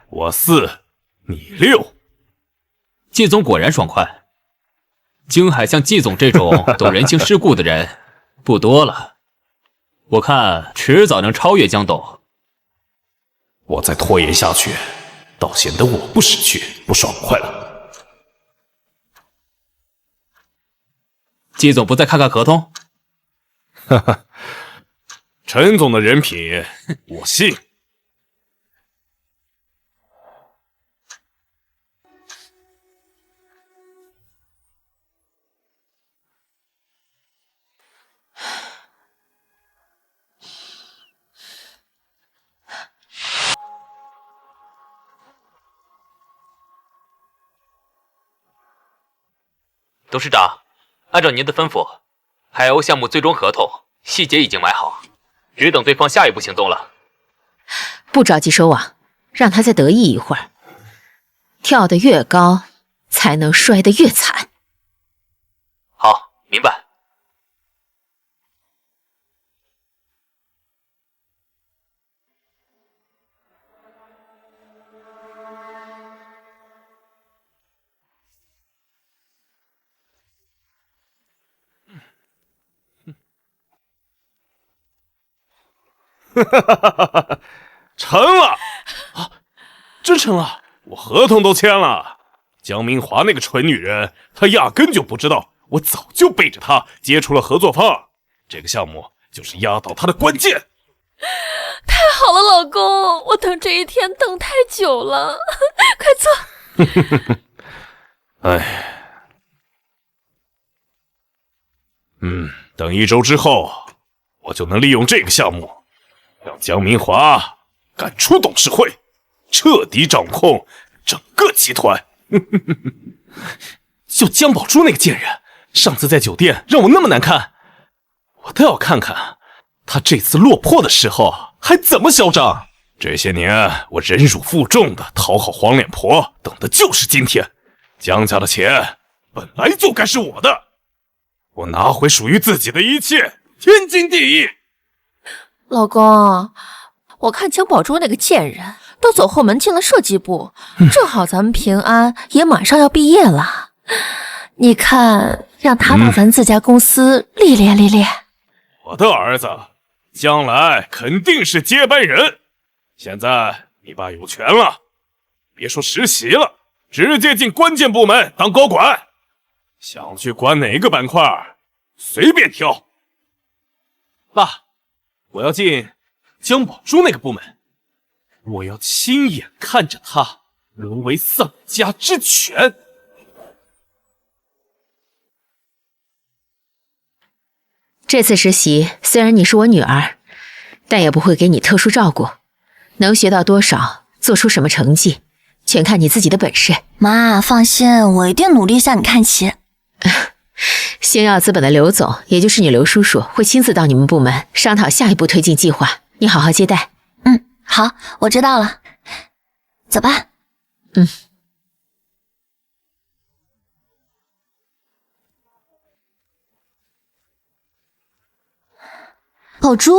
我4，你6。
季总果然爽快。京海像季总这种懂人情世故的人不多了，我看迟早能超越江董。
我再拖延下去，倒显得我不识趣，不爽快了。
季总不再看看合同？
陈总的人品我信。
董事长，按照您的吩咐，海鸥项目最终合同细节已经买好，只等对方下一步行动了。
不着急收网，让他再得意一会儿。跳得越高，才能摔得越惨。
好，明白。
成了啊，真成了！我合同都签了。江明华那个蠢女人，她压根就不知道我早就背着她接触了合作方，这个项目就是压倒她的关键。
太好了，老公，我等这一天等太久了，快坐。
哎，等1周之后，我就能利用这个项目，让江明华赶出董事会，彻底掌控整个集团。就江宝珠那个贱人，上次在酒店让我那么难看，我倒要看看他这次落魄的时候还怎么嚣张。这些年我忍辱负重的讨好黄脸婆，等的就是今天。江家的钱本来就该是我的，我拿回属于自己的一切，天经地义。
老公，我看江宝珠那个贱人都走后门进了设计部，正好咱们平安也马上要毕业了，你看让他到咱自家公司历练历练。
我的儿子将来肯定是接班人，现在你爸有权了，别说实习了，直接进关键部门当高管，想去管哪个板块随便挑。爸，我要进江宝珠那个部门，我要亲眼看着他沦为丧家之犬。
这次实习虽然你是我女儿，但也不会给你特殊照顾，能学到多少，做出什么成绩，全看你自己的本事。
妈，放心，我一定努力向你看齐。
星耀资本的刘总，也就是你刘叔叔，会亲自到你们部门商讨下一步推进计划，你好好接待。
好，我知道了。走吧。宝珠，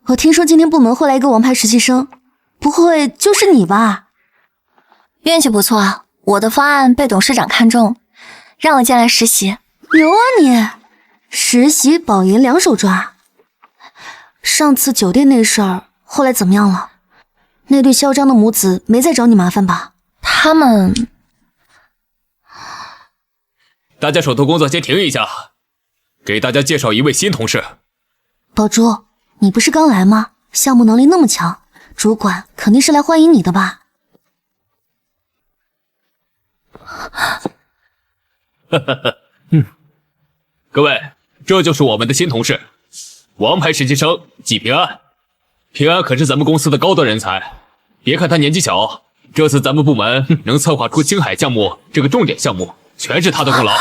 我听说今天部门会来一个王牌实习生，不会就是你吧？
运气不错，我的方案被董事长看中，让我进来实习。
牛啊你！实习保研两手抓。上次酒店那事儿后来怎么样了？那对嚣张的母子没再找你麻烦吧？
他们……
大家手头工作先停一下，给大家介绍一位新同事。
宝珠，你不是刚来吗？项目能力那么强，主管肯定是来欢迎你的吧？
各位，这就是我们的新同事，王牌实习生季平安。平安可是咱们公司的高端人才，别看他年纪小，这次咱们部门能策划出星海项目这个重点项目，全是他的功劳。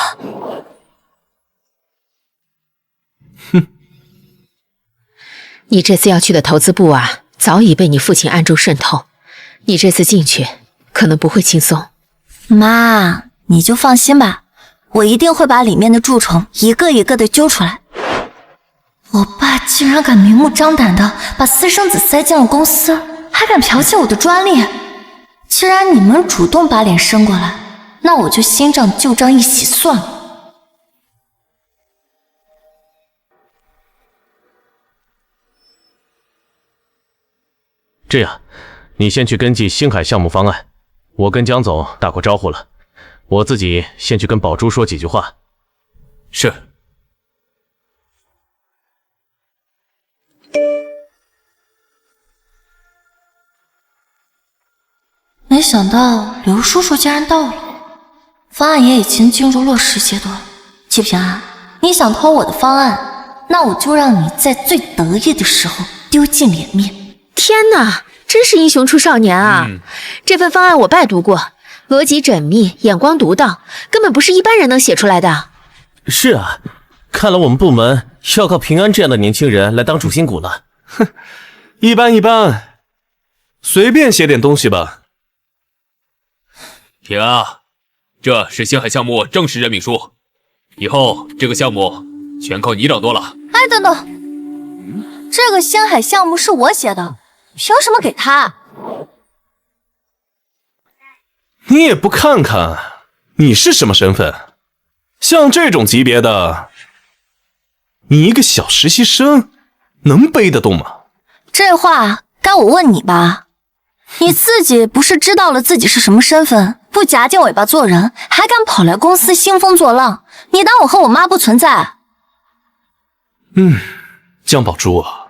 你这次要去的投资部啊，早已被你父亲暗中渗透，你这次进去可能不会轻松。
妈，你就放心吧，我一定会把里面的蛀虫一个一个的揪出来。我爸竟然敢明目张胆的把私生子塞进了公司，还敢剽窃我的专利。既然你们主动把脸伸过来，那我就新账旧账一起算了。
这样，你先去跟进星海项目方案，我跟江总打过招呼了，我自己先去跟宝珠说几句话。
是。
没想到刘叔叔竟然到了，方案也已经进入落实阶段。季平安，你想偷我的方案，那我就让你在最得意的时候丢尽脸面。
天哪，真是英雄出少年啊！这份方案我拜读过，逻辑缜密，眼光独到，根本不是一般人能写出来的。
是啊，看来我们部门要靠平安这样的年轻人来当主心骨了。
哼，一般一般，随便写点东西吧。
平安，这是星海项目正式任命书，以后这个项目全靠你掌舵了。
哎，等等，这个星海项目是我写的，凭什么给他？
你也不看看你是什么身份？像这种级别的，你一个小实习生能背得动吗？
这话该我问你吧？你自己不是知道了自己是什么身份，不夹紧尾巴做人，还敢跑来公司兴风作浪？你当我和我妈不存在？
江宝珠啊，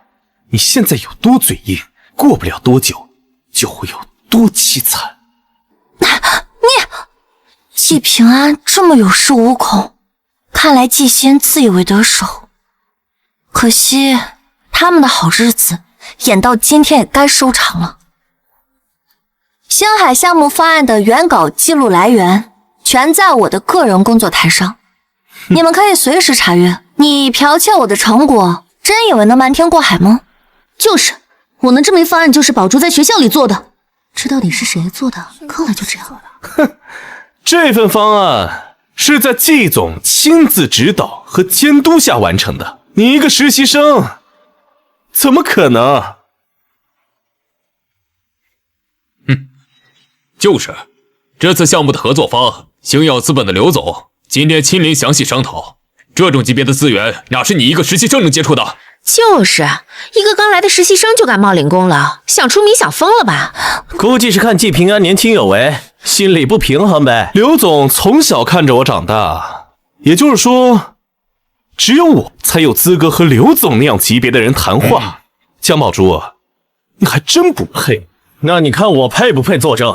你现在有多嘴硬，过不了多久就会有多凄惨。
季平安这么有恃无恐，看来季仙自以为得手。可惜他们的好日子演到今天也该收场了。星海项目方案的原稿记录来源全在我的个人工作台上，你们可以随时查阅。你剽窃我的成果，真以为能瞒天过海吗？
就是，我能证明方案就是宝珠在学校里做的。这到底是谁做的？看来就这样。
哼，这份方案是在季总亲自指导和监督下完成的。你一个实习生，怎么可能？
就是，这次项目的合作方星耀资本的刘总今天亲临详细商讨，这种级别的资源哪是你一个实习生能接触的？
就是一个刚来的实习生就敢冒领功劳，想出名想疯了吧？
估计是看季平安年轻有为，心里不平衡呗。
刘总从小看着我长大，也就是说，只有我才有资格和刘总那样级别的人谈话。江宝珠，你还真不配。
那你看我配不配作证？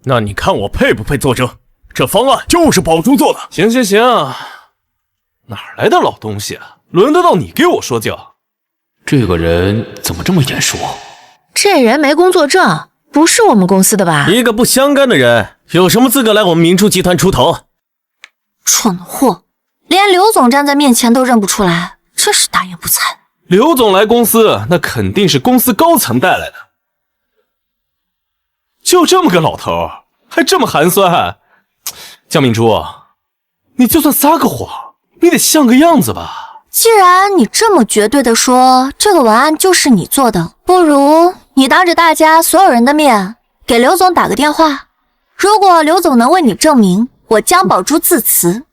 那你看我配不配作证？这方案就是宝珠做的。
行，哪来的老东西啊？轮得到你给我说教？
这个人怎么这么眼熟？
这人没工作证，不是我们公司的吧？
一个不相干的人，有什么资格来我们明珠集团出头？
蠢货，连刘总站在面前都认不出来，真是大言不惭。
刘总来公司，那肯定是公司高层带来的。就这么个老头，还这么寒酸。江明珠，你就算撒个谎，你得像个样子吧。
既然你这么绝对的说这个文案就是你做的，不如你当着大家所有人的面给刘总打个电话。如果刘总能为你证明我江宝珠自辞，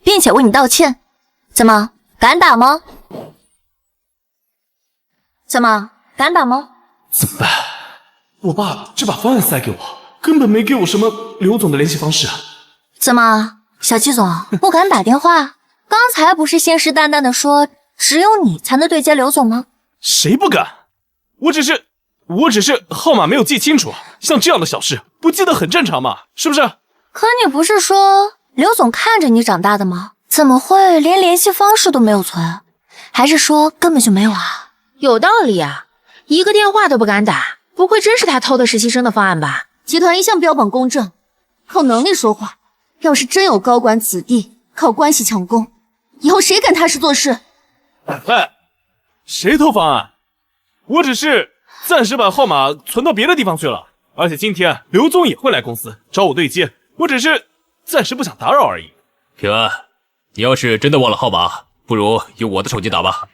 并且为你道歉，怎么敢打吗？怎么敢打吗？
怎么办？我爸这把方案塞给我，根本没给我什么刘总的联系方式啊。
怎么，小季总不敢打电话？刚才不是信誓旦旦的说只有你才能对接刘总吗？
谁不敢？我只是号码没有记清楚，像这样的小事不记得很正常嘛，是不是？
可你不是说刘总看着你长大的吗？怎么会连联系方式都没有存？还是说根本就没有啊？
有道理啊，一个电话都不敢打，不会真是他偷的实习生的方案吧？
集团一向标榜公正，靠能力说话。要是真有高管子弟靠关系抢功，以后谁敢踏实做事？
喂，谁偷方案？我只是暂时把号码存到别的地方去了，而且今天刘总也会来公司找我对接，我只是暂时不想打扰而已。
平安，你要是真的忘了号码，不如用我的手机打吧。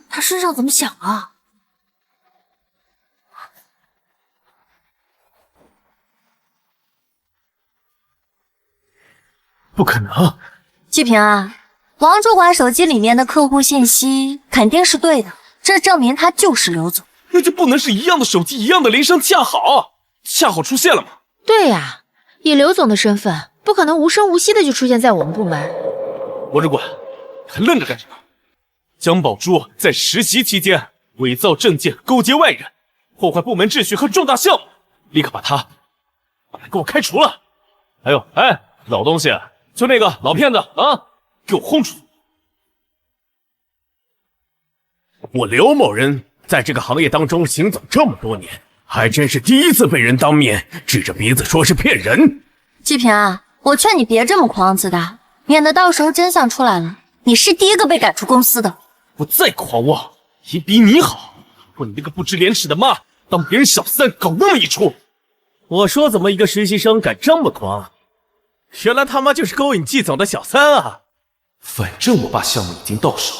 他身上怎么响了？
不可能！
季平安，王主管手机里面的客户信息肯定是对的，这证明他就是刘总。
那就不能是一样的手机，一样的铃声，恰好出现了吗？
对呀，以刘总的身份，不可能无声无息的就出现在我们部门。
王主管，还愣着干什么？江宝珠在实习期间伪造证件，勾结外人，破坏部门秩序和重大项目，立刻把他给我开除了。还有，哎，老东西，就那个老骗子啊，给我轰出去！
我刘某人在这个行业当中行走这么多年，还真是第一次被人当面指着鼻子说是骗人。
季平啊，我劝你别这么狂自大，免得到时候真相出来了，你是第一个被赶出公司的。
我再狂妄，也比你好。我你那个不知廉耻的妈，当别人小三搞那么一出。
我说怎么一个实习生敢这么狂？原来他妈就是勾引季总的小三啊！
反正我爸项目已经到手，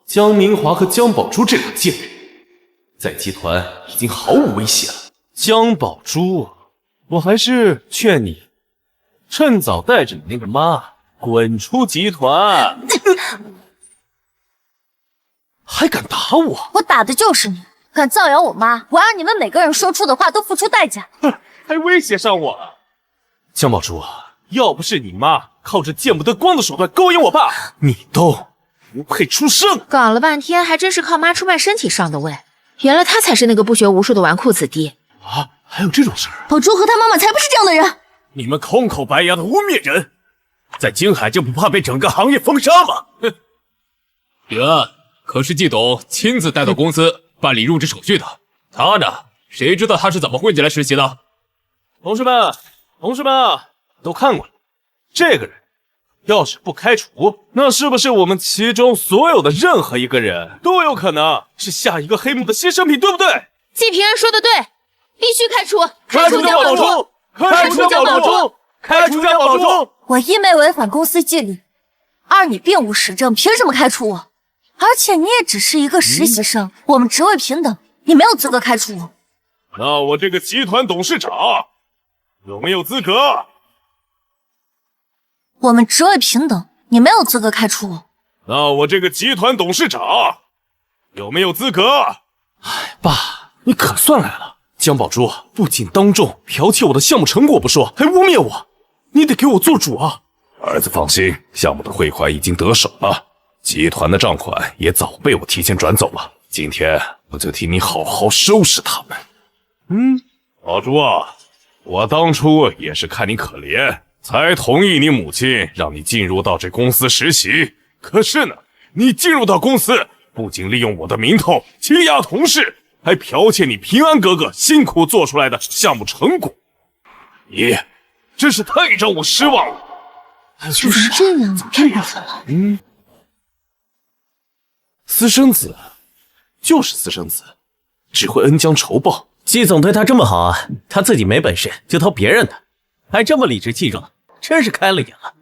江明华和江宝珠这两贱人，在集团已经毫无威胁了。江宝珠，我还是劝你趁早带着你那个妈滚出集团。还敢打我？
我打的就是你，敢造谣我妈，我让你们每个人说出的话都付出代价。
还威胁上我了。江宝珠，要不是你妈靠着见不得光的手段勾引我爸，你都不配出生。
搞了半天，还真是靠妈出卖身体上的位。原来他才是那个不学无术的纨绔子弟
啊！还有这种事儿？
宝珠和他妈妈才不是这样的人。
你们空口白牙的污蔑人，在京海就不怕被整个行业封杀吗？哼！
云安可是季董亲自带到公司办理入职手续的，他呢，谁知道他是怎么混进来实习的？
同事们，都看过了，这个人要是不开除，那是不是我们其中所有的任何一个人都有可能是下一个黑幕的牺牲品，对不对？
季平安说的对，必须开除！
开除江宝珠！开除江宝珠！开除江宝珠！
我一没违反公司纪律，二你并无实证，凭什么开除我？而且你也只是一个实习生，我们职位平等，你没有资格开除我。
那我这个集团董事长有没有资格？
我们职位平等，你没有资格开除我。
那我这个集团董事长有没有资格？哎，爸，你可算来了。江宝珠不仅当众剽窃我的项目成果不说，还污蔑我，你得给我做主啊！
儿子放心，项目的汇款已经得手了，集团的账款也早被我提前转走了。今天我就替你好好收拾他们。宝珠啊，我当初也是看你可怜，才同意你母亲让你进入到这公司实习。可是呢，你进入到公司，不仅利用我的名头欺压同事，还剽窃你平安哥哥辛苦做出来的项目成果，你真是太让我失望了。
就是这样，太过分了。
私生子就是私生子，只会恩将仇报。
季总对他这么好啊，他自己没本事就偷别人的，还这么理直气壮，真是开了眼了。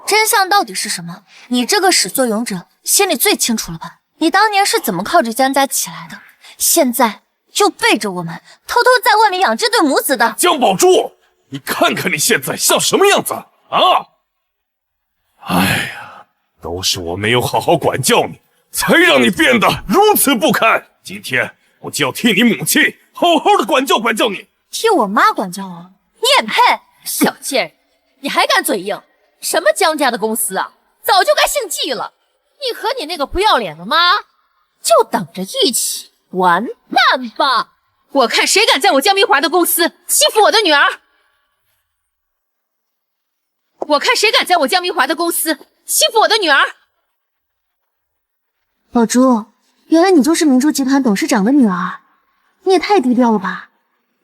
真相到底是什么？你这个始作俑者心里最清楚了吧？你当年是怎么靠着江家起来的？现在又背着我们，偷偷在外面养这对母子的。
江宝珠，你看看你现在像什么样子啊！哎呀，都是我没有好好管教你，才让你变得如此不堪。今天我就要替你母亲好好的管教管教你。
替我妈管教我？你也配？
小贱人，你还敢嘴硬？什么江家的公司啊，早就该姓季了。你和你那个不要脸的妈，就等着一起完蛋吧！
我看谁敢在我江明华的公司欺负我的女儿！我看谁敢在我江明华的公司欺负我的女儿！
宝珠，原来你就是明珠集团董事长的女儿，你也太低调了吧！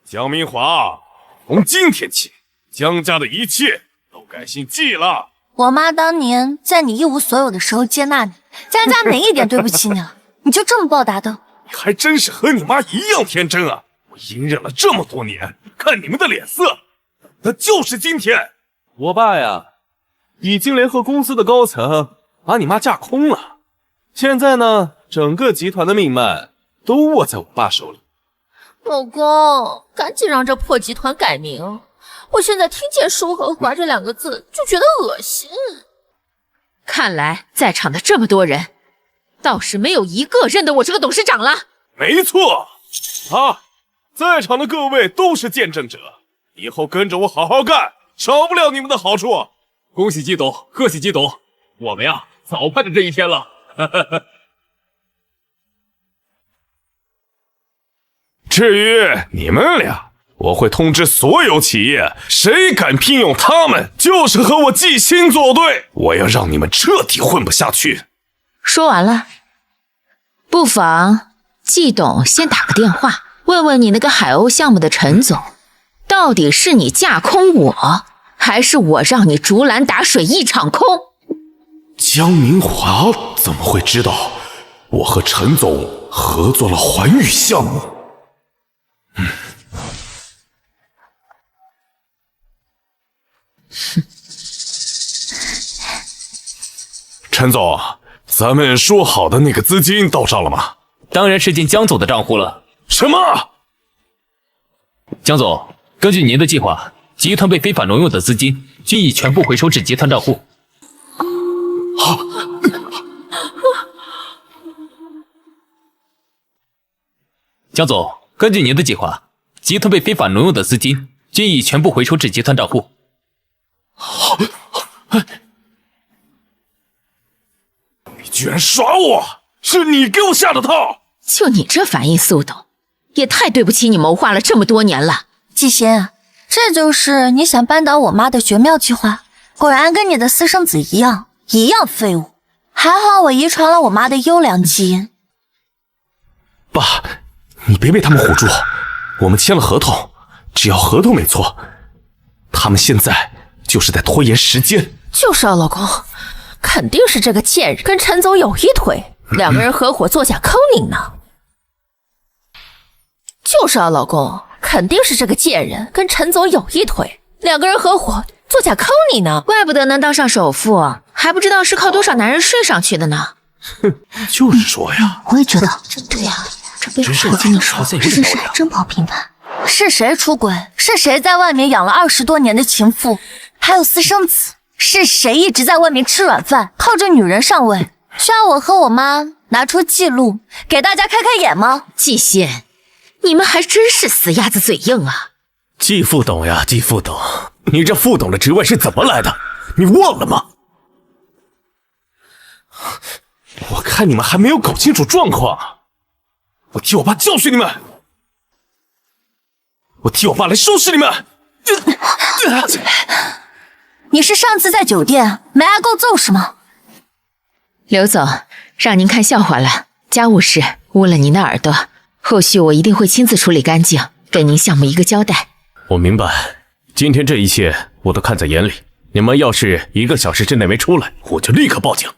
江明华，从今天起，江家的一切都该姓季了。
我妈当年在你一无所有的时候接纳你，江家哪一点对不起你了？你就这么报答的？
你还真是和你妈一样天真啊！我隐忍了这么多年，看你们的脸色，那就是今天。
我爸呀，已经联合公司的高层把你妈架空了。现在呢，整个集团的命脉都握在我爸手里。
老公，赶紧让这破集团改名！我现在听见“收和华”这两个字就觉得恶心。
看来在场的这么多人，倒是没有一个认得我这个董事长了。
没错，在场的各位都是见证者，以后跟着我好好干，少不了你们的好处。
恭喜季董，贺喜季董，我们呀早盼着这一天了。
至于你们俩，我会通知所有企业，谁敢聘用他们，就是和我季星作对。我要让你们彻底混不下去。
说完了，不妨季董先打个电话，问问你那个海鸥项目的陈总，到底是你架空我，还是我让你竹篮打水一场空？
江明华怎么会知道我和陈总合作了环宇项目？陈总，咱们说好的那个资金到账了吗？
当然是进江总的账户了。
什么？
江总，根据您的计划，集团被非法挪用的资金均已全部回收至集团账户。江总，根据您的计划，集团被非法挪用的资金均已全部回收至集团账户。
你居然耍我！是你给我下的套！
就你这反应速度，也太对不起你谋划了这么多年了。
季贤，这就是你想扳倒我妈的绝妙计划，果然跟你的私生子一样废物。还好我遗传了我妈的优良基因。
爸，你别被他们唬住，我们签了合同，只要合同没错，他们现在就是在拖延时间。
就是啊，老公，肯定是这个贱人跟陈总有一腿，两个人合伙作假坑你呢。就是啊，老公，肯定是这个贱人跟陈总有一腿，两个人合伙作假坑你呢。
怪不得能当上首富，还不知道是靠多少男人睡上去的呢。
哼，就是说呀，
我也觉得，
对呀，
这背后我跟你说，这事还真不好评判。
是谁出轨？是谁在外面养了20多年的情妇，还有私生子？是谁一直在外面吃软饭，靠着女人上位？需要我和我妈拿出记录给大家开开眼吗？
季仙，你们还真是死鸭子嘴硬啊！
季副董呀，季副董，你这副董的职位是怎么来的？你忘了吗？
我看你们还没有搞清楚状况，我替我爸教训你们，我替我爸来收拾你们。
你是上次在酒店没挨够揍是吗？
刘总，让您看笑话了，家务事污了您的耳朵，后续我一定会亲自处理干净，给您项目一个交代。
我明白，今天这一切我都看在眼里。你们要是1个小时之内没出来，我就立刻报警。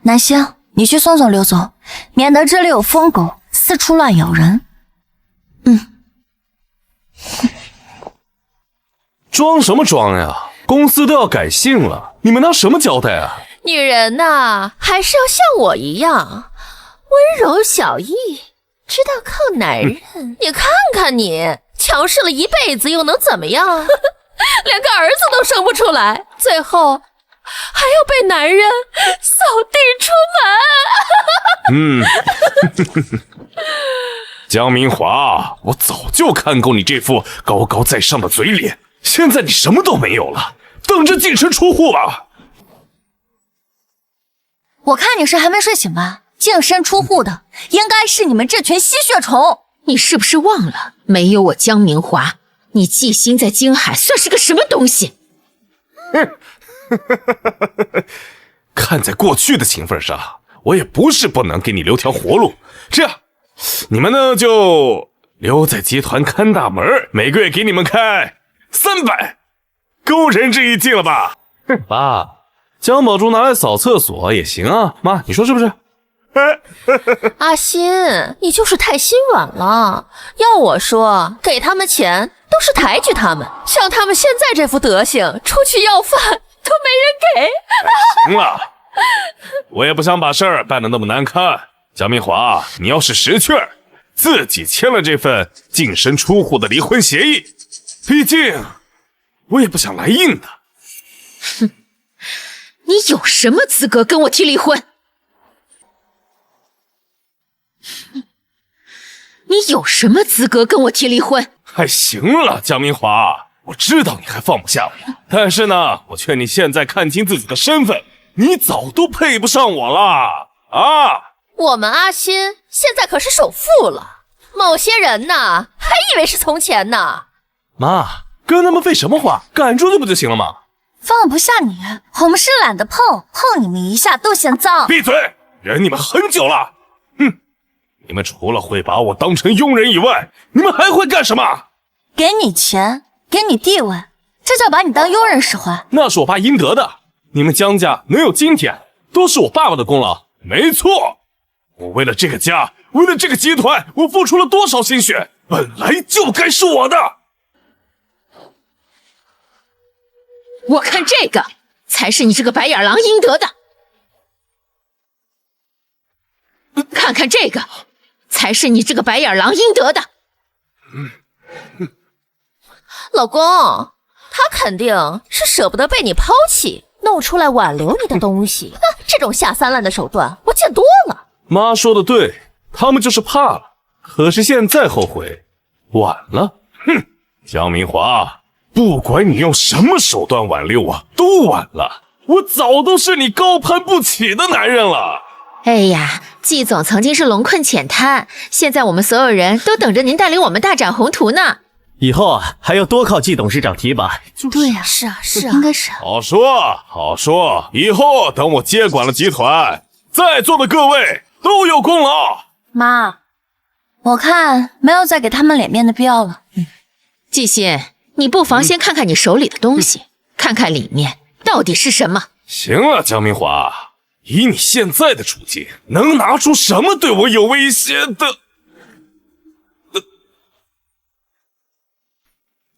南星，你去送送刘总，免得这里有疯狗四处乱咬人。
装什么装呀？公司都要改姓了，你们拿什么交代啊？
女人呐，还是要像我一样温柔小意，知道靠男人。你看看你，强势了一辈子又能怎么样？连个儿子都生不出来，最后还要被男人扫地出门。
江明华，我早就看够你这副高高在上的嘴脸，现在你什么都没有了，等着净身出户吧。
我看你是还没睡醒吧？净身出户的应该是你们这群吸血虫。
你是不是忘了，没有我江明华，你季星在京海算是个什么东西？
看在过去的情分上，我也不是不能给你留条活路。这样，你们呢就留在集团看大门，每个月给你们开300，够仁至义尽了吧？
爸，江宝珠拿来扫厕所也行啊，妈，你说是不是？
阿欣，你就是太心软了。要我说，给他们钱都是抬举他们，像他们现在这副德行，出去要饭都没人给。
行了，我也不想把事儿办得那么难看。江明华，你要是识趣儿，自己签了这份净身出户的离婚协议，毕竟我也不想来硬的。
哼，你有什么资格跟我提离婚？你有什么资格跟我提离婚？
还行了，江明华，我知道你还放不下我，但是呢，我劝你现在看清自己的身份，你早都配不上我了啊！
我们阿欣现在可是首富了。某些人呐，还以为是从前呢。
妈，跟他们废什么话？赶出去不就行了吗？
放不下你，我们是懒得碰，碰你们一下都嫌脏。
闭嘴！忍你们很久了。哼，你们除了会把我当成佣人以外，你们还会干什么？
给你钱，给你地位，这叫把你当佣人使唤。
那是我爸应得的。你们江家能有今天，都是我爸爸的功劳。
没错，我为了这个家，为了这个集团，我付出了多少心血，本来就该是我的。
我看这个才是你这个白眼狼应得的，看看这个才是你这个白眼狼应得的。
老公，他肯定是舍不得被你抛弃，弄出来挽留你的东西。这种下三滥的手段我见多了。
妈说的对，他们就是怕了，可是现在后悔晚了。
哼，江明华，不管你用什么手段挽留我，都晚了。我早都是你高攀不起的男人了。
哎呀，季总曾经是龙困浅滩，现在我们所有人都等着您带领我们大展宏图呢。
以后啊，还要多靠季董事长提拔。
对呀，
是啊，是啊，
应该是。
好说好说，以后等我接管了集团，在座的各位都有功劳。
妈，我看没有再给他们脸面的必要了。
季信，你不妨先看看你手里的东西，看看里面到底是什么。
行了，江明华，以你现在的处境，能拿出什么对我有威胁的？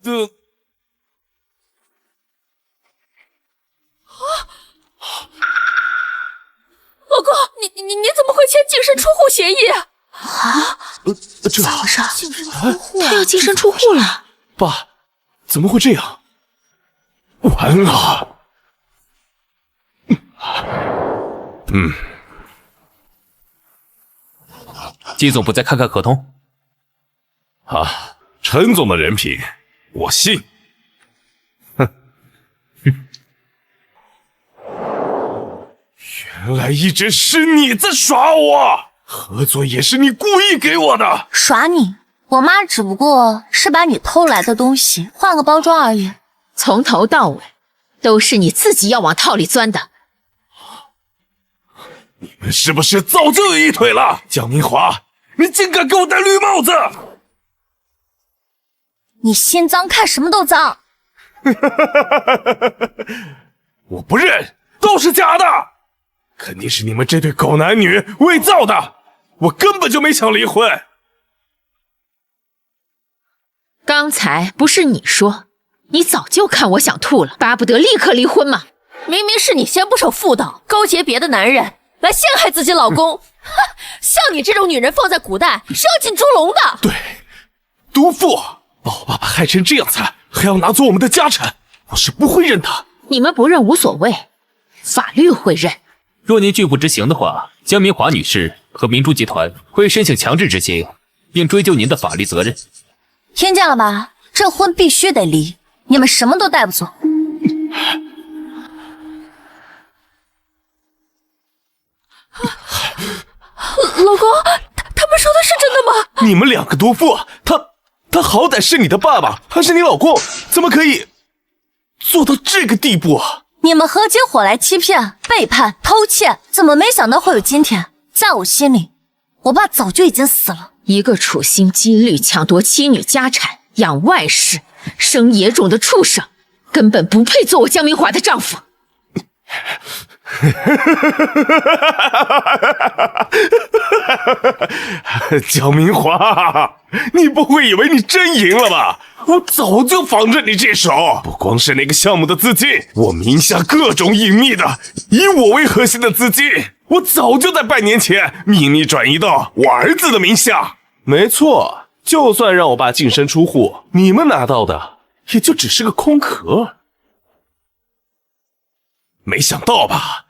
老公，你怎么会签净身出户协议啊？
这
咋回事？
他要净身出户了。
爸，怎么会这样？
完了。
季总不再看看合同？
啊，陈总的人品，我信。原来一直是你在耍我，合作也是你故意给我的。
耍你？我妈只不过是把你偷来的东西换个包装而已。
从头到尾都是你自己要往套里钻的。
你们是不是早就有一腿了？江明华，你竟敢给我戴绿帽子！
你心脏看什么都脏。
我不认，都是假的，肯定是你们这对狗男女伪造的。我根本就没想离婚。
刚才不是你说你早就看我想吐了，巴不得立刻离婚吗？
明明是你先不守妇道，勾结别的男人来陷害自己老公。像你这种女人放在古代是要进猪笼的。
对，毒妇把我爸爸害成这样惨，还要拿走我们的家产，我是不会认的。
你们不认无所谓，法律会认。
若您拒不执行的话，江明华女士和明珠集团会申请强制执行，并追究您的法律责任。
听见了吧？这婚必须得离，你们什么都带不走。
老公，他们说的是真的吗？
你们两个毒妇，他好歹是你的爸爸，还是你老公，怎么可以做到这个地步啊？
你们合起伙来欺骗、背叛、偷窃，怎么没想到会有今天？在我心里，我爸早就已经死了。
一个处心积虑抢夺妻女家产、养外室、生野种的畜生，根本不配做我江明华的丈夫。
江明华，你不会以为你真赢了吧？我早就防着你这手。不光是那个项目的资金，我名下各种隐秘的以我为核心的资金，我早就在半年前秘密转移到我儿子的名下。
没错，就算让我爸净身出户，你们拿到的也就只是个空壳。
没想到吧？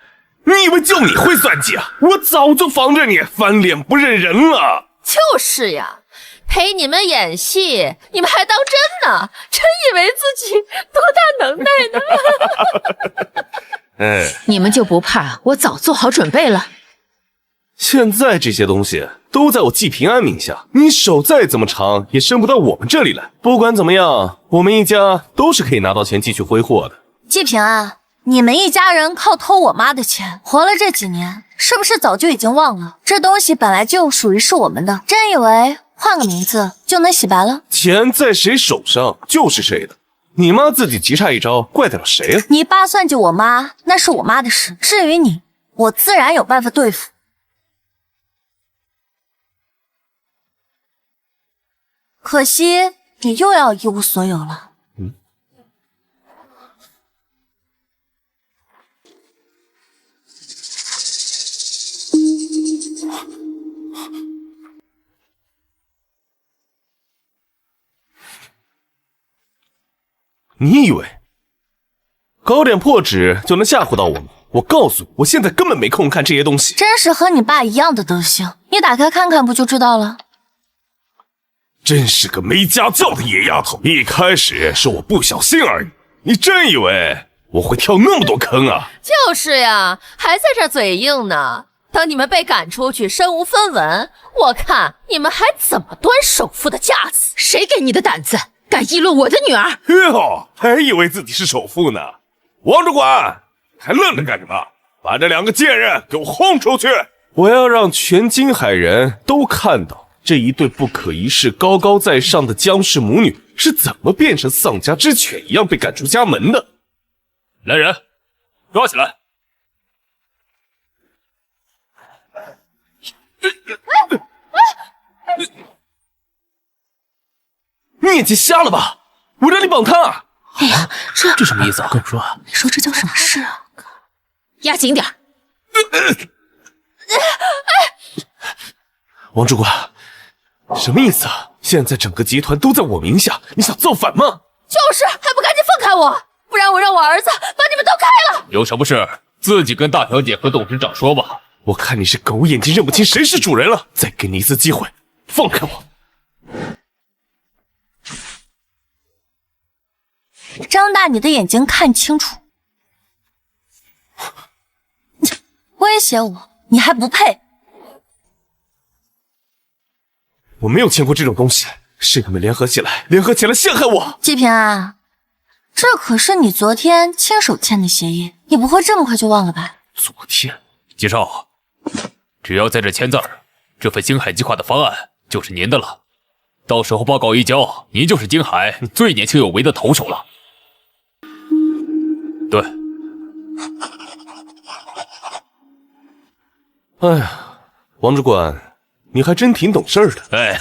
你以为就你会算计啊？我早就防着你翻脸不认人了。
就是呀，陪你们演戏，你们还当真呢？真以为自己多大能耐呢？
哎，
你们就不怕我早做好准备了？
现在这些东西都在我季平安名下，你手再怎么长也伸不到我们这里来。不管怎么样，我们一家都是可以拿到钱继续挥霍的。
季平安，你们一家人靠偷我妈的钱活了这几年，是不是早就已经忘了这东西本来就属于是我们的？真以为换个名字就能洗白了？
钱在谁手上就是谁的，你妈自己急差一招，怪得了谁啊？
你爸算计我妈，那是我妈的事，至于你，我自然有办法对付。可惜你又要一无所有了。
你以为搞点破纸就能吓唬到我吗？我告诉你，我现在根本没空看这些东西。
真是和你爸一样的德行，你打开看看不就知道了？
真是个没家教的野丫头！一开始是我不小心而已，你真以为我会跳那么多坑啊？
就是呀，还在这嘴硬呢。等你们被赶出去，身无分文，我看你们还怎么端首富的架子？
谁给你的胆子，敢议论我的女儿？
哟，还以为自己是首富呢！王主管，还愣着干什么？把这两个贱人给我轰出去！
我要让全金海人都看到这一对不可一世、高高在上的姜氏母女是怎么变成丧家之犬一样被赶出家门的。
来人，抓起来！
你眼睛瞎了吧？我让你绑他！
哎呀，
这什么意思啊？跟我说啊！
你说这叫什么事啊？
压紧点。
王主管，什么意思啊？现在整个集团都在我名下，你想造反吗？
就是，还不赶紧放开我，不然我让我儿子把你们都开了。
有什么事自己跟大小姐和董事长说吧。
我看你是狗眼睛认不清谁是主人了，再给你一次机会，放开我！
张大你的眼睛看清楚！威胁我，你还不配！
我没有签过这种东西，是你们联合起来陷害我！
季平安，这可是你昨天亲手签的协议，你不会这么快就忘了吧？
昨天，
季少，只要在这签字儿，这份星海计划的方案就是您的了。到时候报告一交，您就是京海最年轻有为的头手了。对。
哎呀，王主管，你还真挺懂事儿的。
哎，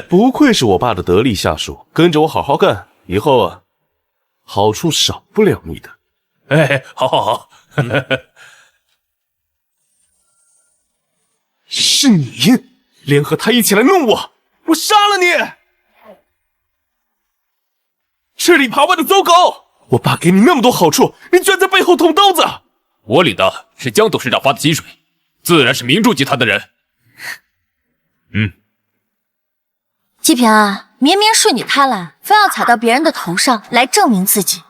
不愧是我爸的得力下属，跟着我好好干，以后啊，好处少不了你的。
哎，好好好。
是你联合他一起来弄我，我杀了你！吃里扒外的走狗！我爸给你那么多好处，你居然在背后捅刀子！
我领的是江董事长发的薪水，自然是明珠集团的人。
季平安，明明是你贪婪，非要踩到别人的头上来证明自己。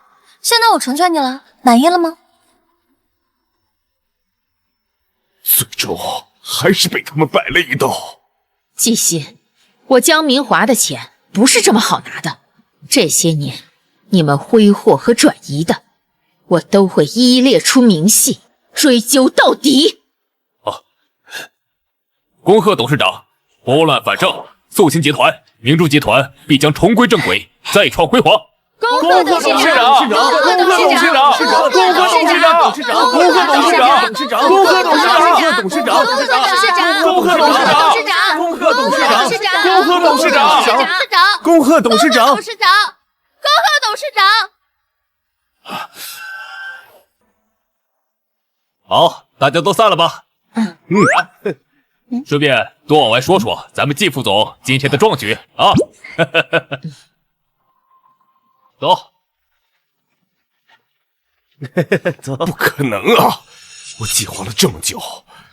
现在我成全你了，满意了吗？
最终还是被他们摆了一道。
季心，我江明华的钱不是这么好拿的，这些年你们挥霍和转移的，我都会一一列出明细，追究到底。
恭贺董事长拨乱反正，肃清集团，明珠集团必将重归正轨，再创辉煌。
恭贺董事长！恭贺董事长！
恭贺董事长！恭贺董事长！恭贺董事长！董事长！恭贺董事长！恭贺董事长！恭贺董事长！恭贺董事长！
董事长！恭贺董事长！
好，大家都散了吧。顺便多往外说说咱们季副总今天的壮举啊！走。
不可能啊！我计划了这么久，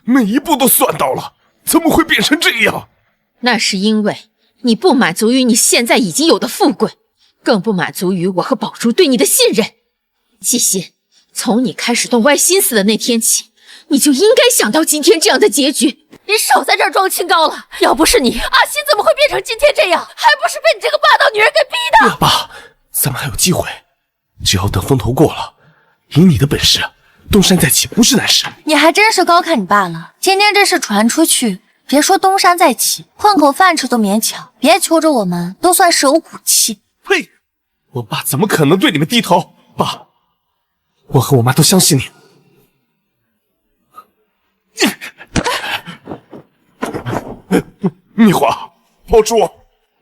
每一步都算到了，怎么会变成这样？
那是因为你不满足于你现在已经有的富贵，更不满足于我和宝珠对你的信任。季心，从你开始动歪心思的那天起，你就应该想到今天这样的结局。
你少在这儿装清高了！要不是你，阿西怎么会变成今天这样？还不是被你这个霸道女人给逼的！
爸，咱们还有机会，只要等风头过了，以你的本事，东山再起不是难事。
你还真是高看你爸了。今天这事传出去，别说东山再起，混口饭吃都勉强，别求着我们都算是有骨气。
呸！我爸怎么可能对你们低头？爸，我和我妈都相信你。蜜花，宝珠，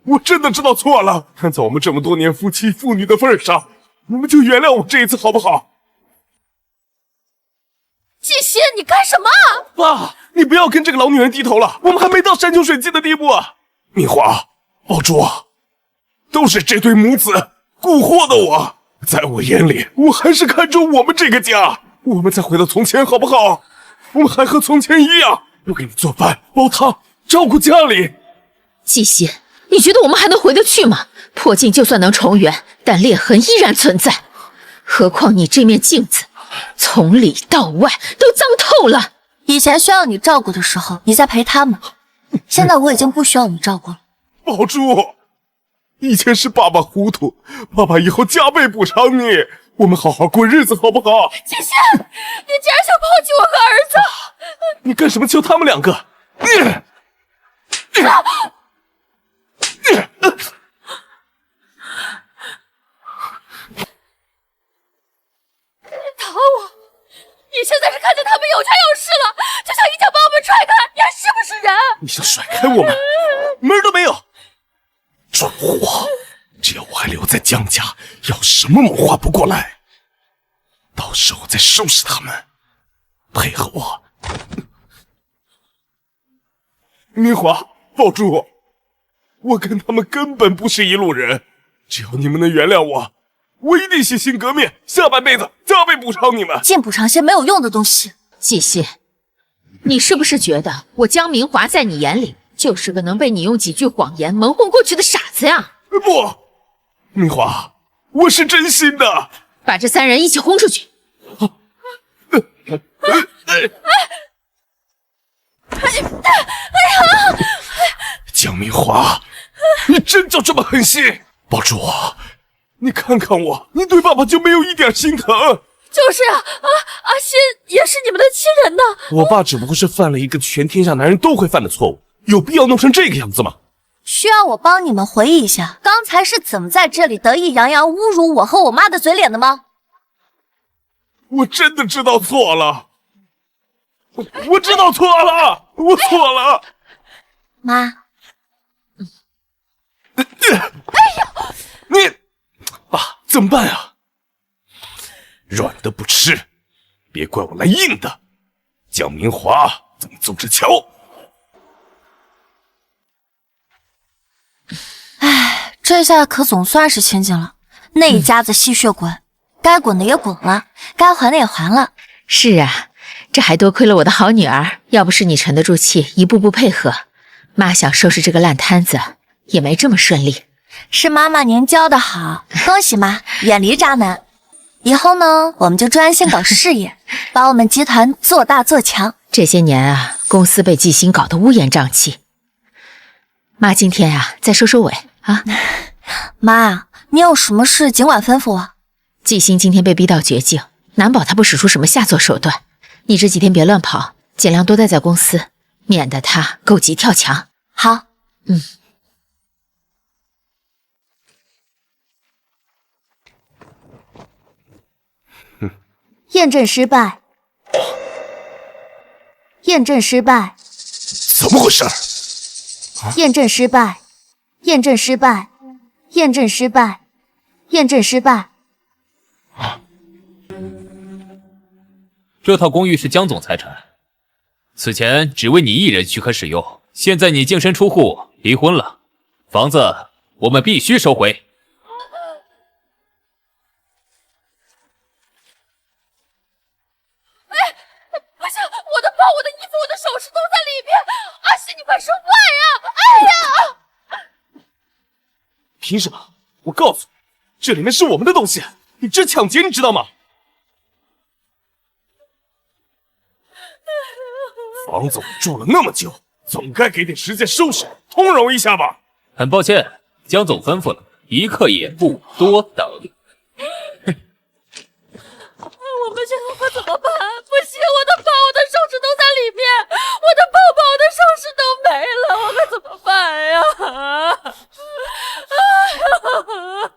我真的知道错了。看在我们这么多年夫妻父女的份上，你们就原谅我这一次好不好？
季心，你干什么？
爸，你不要跟这个老女人低头了，我们还没到山穷水尽的地步啊！蜜花，宝珠，都是这对母子蛊惑的我，在我眼里，我还是看重我们这个家。我们再回到从前好不好？我们还和从前一样，我给你做饭、煲汤，照顾家里。
季心，你觉得我们还能回得去吗？破镜就算能重圆，但裂痕依然存在。何况你这面镜子，从里到外都脏透了。
以前需要你照顾的时候，你在陪他们；现在我已经不需要你照顾了。
宝珠，以前是爸爸糊涂，爸爸以后加倍补偿你。我们好好过日子好不好？
季心，你竟然想抛弃我和儿子！
你干什么求他们两个？
打我！你现在是看见他们有家有室了，就想一脚把我们踹开，你还是不是人？
你想甩开我们，门都没有！蠢货！只要我还留在江家，要什么谋划不过来。到时候再收拾他们，配合我。明华、宝珠，我跟他们根本不是一路人。只要你们能原谅我，我一定洗心革面，下半辈子加倍补偿你们。
净补偿些没有用的东西。
季心，你是不是觉得我江明华在你眼里就是个能被你用几句谎言蒙混过去的傻子呀？
不，明华，我是真心的。
把这三人一起轰出去！
江明华，你真就这么狠心？宝珠，你看看我，你对爸爸就没有一点心疼？
就是啊，阿心也是你们的亲人呢。
我爸只不过是犯了一个全天下男人都会犯的错误，有必要弄成这个样子吗？
需要我帮你们回忆一下，刚才是怎么在这里得意洋洋侮辱我和我妈的嘴脸的吗？
我真的知道错了，我知道错了，我错了。
妈，
你，爸，怎么办啊？软的不吃，别怪我来硬的。江明华，咱们走着瞧。
唉，这下可总算是清静了。那一家子吸血鬼，该滚的也滚了，该还的也还了。
是啊，这还多亏了我的好女儿，要不是你沉得住气，一步步配合，妈想收拾这个烂摊子也没这么顺利。
是妈妈您教的好，恭喜妈，远离渣男。以后呢，我们就专心搞事业，把我们集团做大做强。
这些年啊，公司被季星搞得乌烟瘴气。妈今天啊，再收收尾啊。
妈，你有什么事尽管吩咐我。
季星今天被逼到绝境，难保他不使出什么下作手段。你这几天别乱跑，尽量多待在公司，免得他狗急跳墙。
好，
验证失败，验证失败，
怎么回事？
验证失败，验证失败，验证失败，验证失败。
这套公寓是江总财产，此前只为你一人许可使用，现在你净身出户，离婚了，房子我们必须收回。
不是，我的包、我的衣服、我的首饰都在里面。阿西，你快说话呀！哎呀！
凭什么？我告诉你，这里面是我们的东西，你这抢劫，你知道吗？王总住了那么久，总该给点时间收拾，通融一下吧。
很抱歉，江总吩咐了，一刻也不多等。
我们这可怎么办？不行，我的包、我的首饰都在里面，我的包包、我的首饰都没了，我可怎么办呀？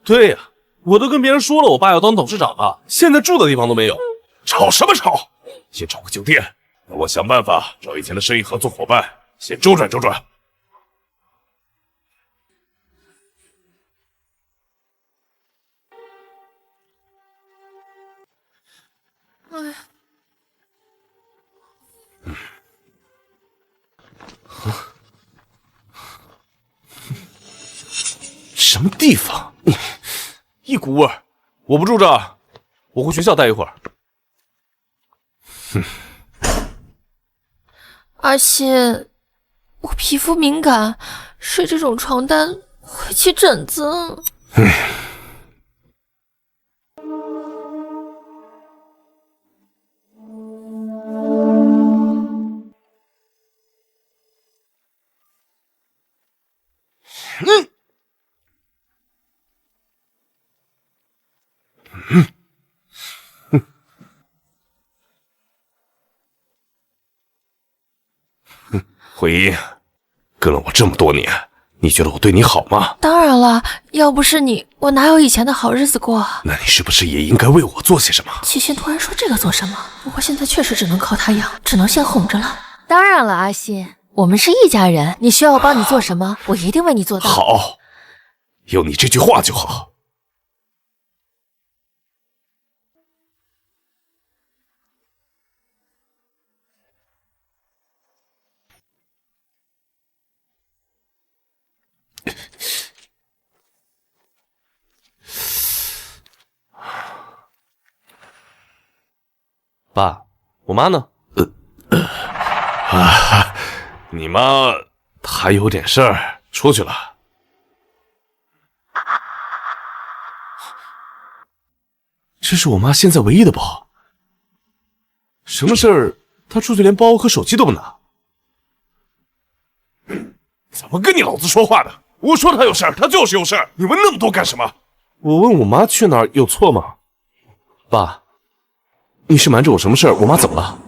对呀，我都跟别人说了，我爸要当董事长了，现在住的地方都没有。
吵什么吵？先找个酒店，让我想办法找以前的生意合作伙伴，先周转周转。
什么地方？一股味儿。我不住这，我回学校待一会儿。
阿信，我皮肤敏感，睡这种床单会起疹子。
慧英，跟了我这么多年，你觉得我对你好吗？
当然了，要不是你，我哪有以前的好日子过？
那你是不是也应该为我做些什么？
齐心突然说这个做什么？不过现在确实只能靠他养，只能先哄着了。
当然了，阿信，我们是一家人，你需要我帮你做什么，我一定为你做到。
好，有你这句话就好。
爸，我妈呢？
你妈她有点事儿，出去了。
这是我妈现在唯一的包。什么事儿？她出去连包和手机都不拿。
怎么跟你老子说话的？我说她有事儿，她就是有事儿。你问那么多干什么？
我问我妈去哪儿有错吗？爸，你是瞒着我什么事儿？我妈怎么了？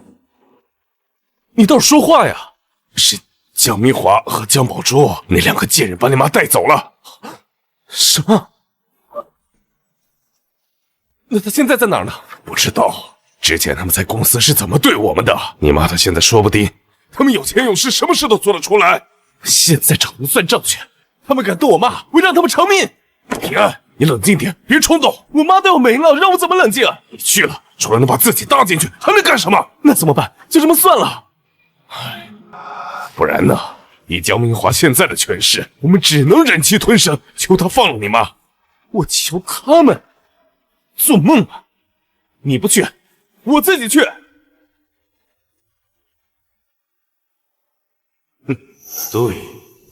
你倒是说话呀！
是江明华和江宝珠那两个贱人把你妈带走了。
什么？那她现在在哪儿呢？
不知道。之前他们在公司是怎么对我们的？你妈她现在说不定，他们有钱有势，什么事都做得出来。
现在找人算账去！他们敢动我妈，我让他们偿命！
平安，你冷静点，别冲动。
我妈都要没了，让我怎么冷静？
你去了，除了能把自己搭进去，还能干什么？
那怎么办？就这么算了。
不然呢？以江明华现在的权势，我们只能忍气吞声，求他放了你妈。
我求他们？做梦啊！你不去，我自己去。
对，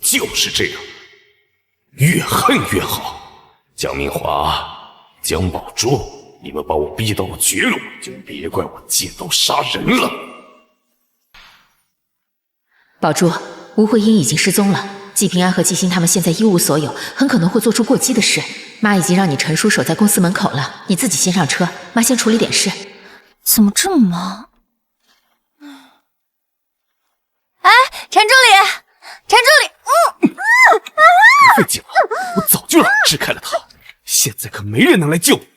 就是这样，越恨越好。江明华、江宝珠，你们把我逼到了绝路，就别怪我借刀杀人了。
宝珠，吴慧英已经失踪了，季平安和季星他们现在一无所有，很可能会做出过激的事。妈已经让你陈叔守在公司门口了，你自己先上车，妈先处理点事。
怎么这么忙？
哎，陈助理，陈助理，
费劲了，我早就让你支开了他，现在可没人能来救你。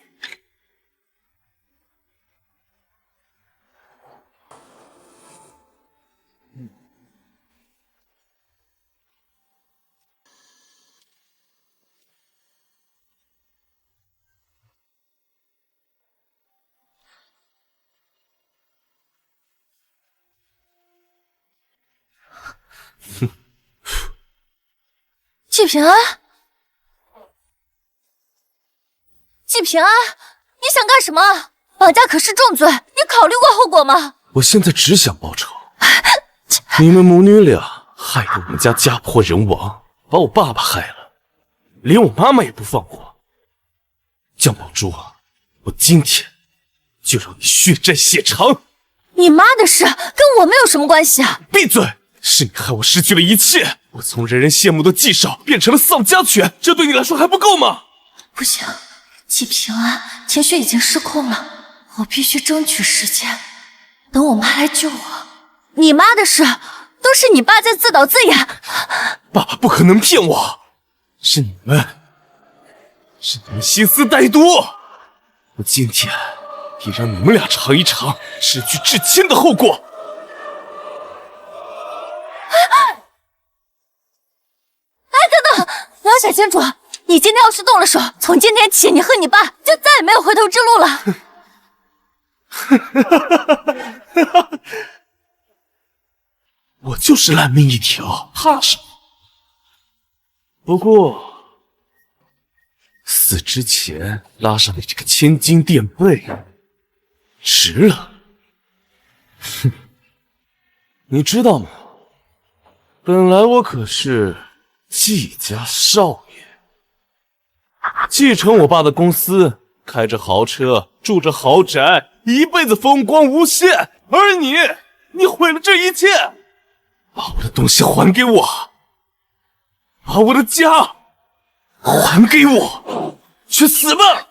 季平安，季平安，你想干什么？绑架可是重罪，你考虑过后果吗？
我现在只想报仇。你们母女俩害得我们家家破人亡，把我爸爸害了，连我妈妈也不放过。江宝珠，我今天就让你血债血偿！
你妈的事跟我们有什么关系啊？
闭嘴！是你害我失去了一切，我从人人羡慕的纪少变成了丧家犬，这对你来说还不够吗？
不行，季平安情绪已经失控了，我必须争取时间，等我妈来救我。你妈的事都是你爸在自导自演。
爸爸不可能骗我，是你们心思歹毒。我今天也让你们俩尝一尝失去至亲的后果。
等等，梁小仙主，你今天要是动了手，从今天起，你和你爸就再也没有回头之路了。
我就是烂命一条，怕什么？不过死之前拉上你这个千金垫背，值了。哼，你知道吗？本来我可是季家少爷，继承我爸的公司，开着豪车，住着豪宅，一辈子风光无限。而你毁了这一切，把我的东西还给我，把我的家还给我，去死吧！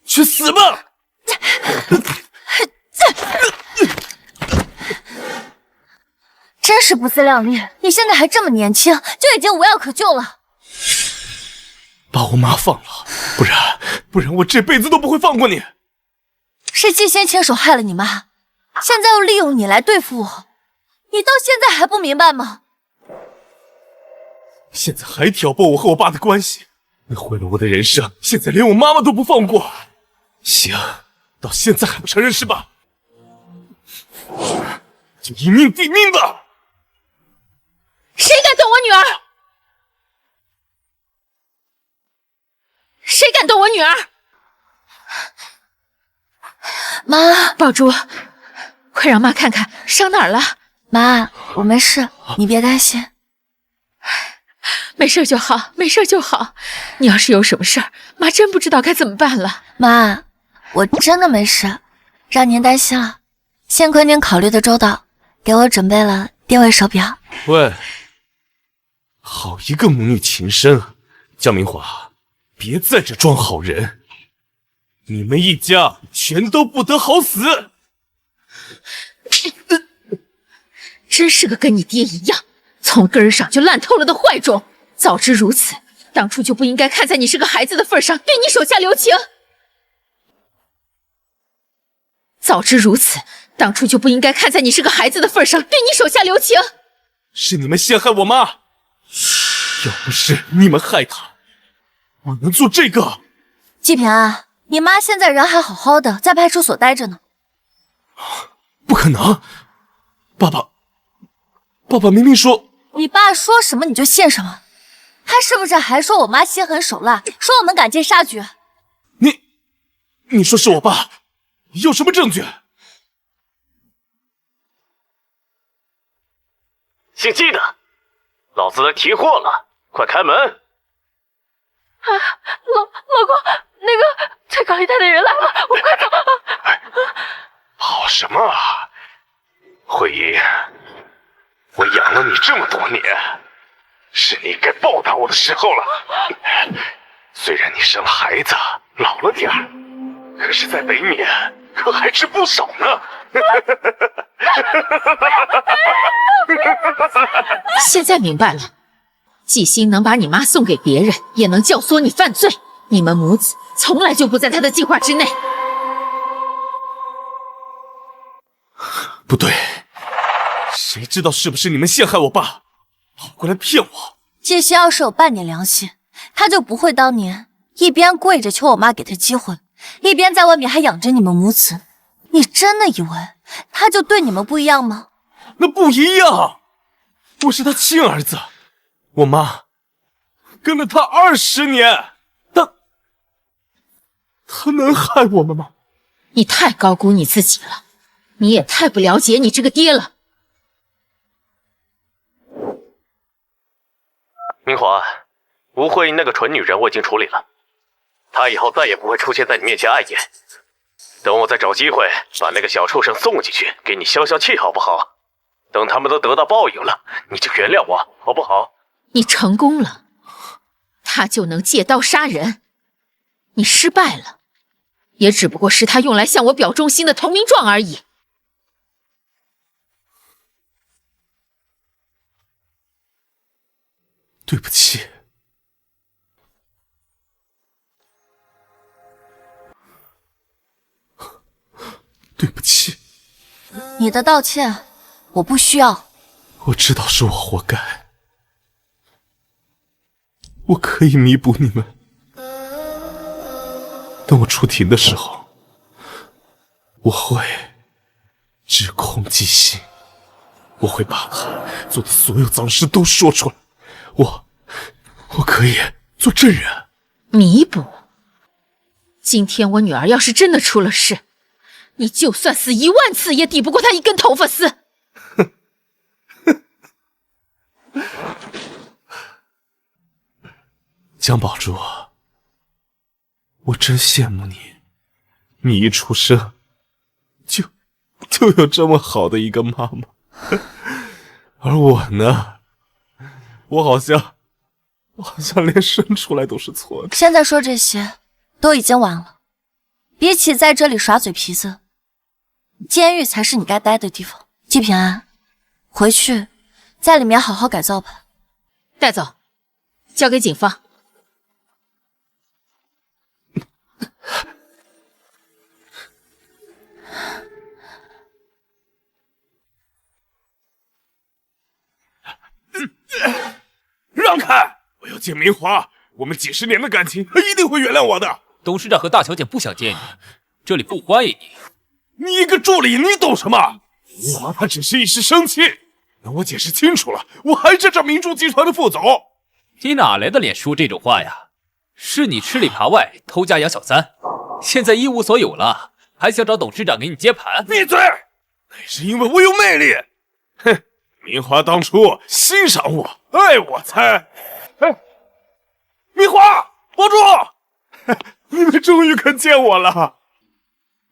去死吧！
真是不自量力，你现在还这么年轻，就已经无药可救了。
把我妈放了，不然我这辈子都不会放过你。
是季仙亲手害了你妈，现在又利用你来对付我，你到现在还不明白吗？
现在还挑拨我和我爸的关系，你毁了我的人生，现在连我妈妈都不放过。行，到现在还不承认是吧？就一命抵命吧！
谁敢动我女儿？谁敢动我女儿？
妈，
宝珠，快让妈看看伤哪儿了。
妈，我没事，你别担心。
没事就好，没事就好。你要是有什么事儿，妈真不知道该怎么办了。
妈，我真的没事，让您担心了。幸亏您考虑的周到，给我准备了定位手表。
喂，好一个母女情深啊！江明华，别在这装好人，你们一家全都不得好死！
真是个跟你爹一样，从根儿上就烂透了的坏种。早知如此，当初就不应该看在你是个孩子的份上，对你手下留情。早知如此，当初就不应该看在你是个孩子的份上，对你手下留情。
是你们陷害我妈，要不是你们害她，我能做这个？
季平安，你妈现在人还好好的，在派出所待着呢。
不可能，爸爸明明说……
你爸说什么你就信什么。他是不是还说我妈心狠手辣，说我们赶尽杀绝？
你说是我爸，有什么证据？
姓季的，老子来提货了，快开门！
啊，老公，那个蔡高利贷的人来了，我们快走！
跑什么啊？慧英，我养了你这么多年，是你该报答我的时候了。虽然你生了孩子，老了点儿，可是在北冕可还值不少呢。
现在明白了，季星能把你妈送给别人，也能教唆你犯罪。你们母子从来就不在他的计划之内。
不对，谁知道是不是你们陷害我爸，跑过来骗我？
季星要是有半点良心，他就不会当年一边跪着求我妈给他机会，一边在外面还养着你们母子。你真的以为他就对你们不一样吗？
那不一样，我是他亲儿子，我妈跟了他20年，他能害我们吗？
你太高估你自己了，你也太不了解你这个爹了。
明华，吴慧那个蠢女人我已经处理了，她以后再也不会出现在你面前碍眼。等我再找机会把那个小畜生送进去，给你消消气，好不好？等他们都得到报应了，你就原谅我，好不好？
你成功了，他就能借刀杀人；你失败了，也只不过是他用来向我表忠心的投名状而已。
对不起。对不起。
你的道歉我不需要。
我知道是我活该，我可以弥补你们。等我出庭的时候，我会指控季心，我会把他做的所有脏事都说出来。我可以做证人。
弥补？今天我女儿要是真的出了事，你就算死10000次也抵不过她一根头发丝。
江宝珠，我真羡慕你，你一出生就有这么好的一个妈妈，而我呢，我好像连生出来都是错的。
现在说这些都已经晚了，比起在这里耍嘴皮子，监狱才是你该待的地方。季平安，回去在里面好好改造吧。
带走，交给警方。
让开！我要见明华，我们几十年的感情，他一定会原谅我的。
董事长和大小姐不想见你，这里不欢迎你。
你一个助理，你懂什么？明华他只是一时生气，等我解释清楚了，我还是这明珠集团的副总。
你哪来的脸说这种话呀？是你吃里扒外，偷家养小三，现在一无所有了，还想找董事长给你接盘？
闭嘴！那是因为我有魅力。哼，明华当初欣赏我，爱我才……明华，保住！你们终于肯见我了，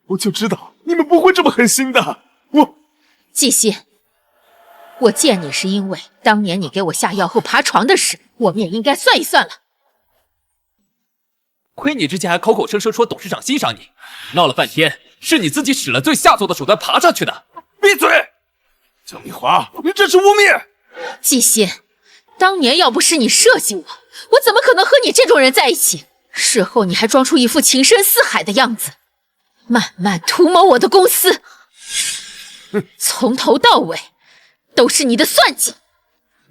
我就知道你们不会这么狠心的。
季心，我见你是因为当年你给我下药后爬床的事，我们也应该算一算了。
亏你之前还口口声声说董事长欣赏你，闹了半天是你自己使了最下作的手段爬上去的。
闭嘴！江明华，你这是污蔑！
季心，当年要不是你设计我，我怎么可能和你这种人在一起？事后你还装出一副情深似海的样子，慢慢图谋我的公司。从头到尾都是你的算计。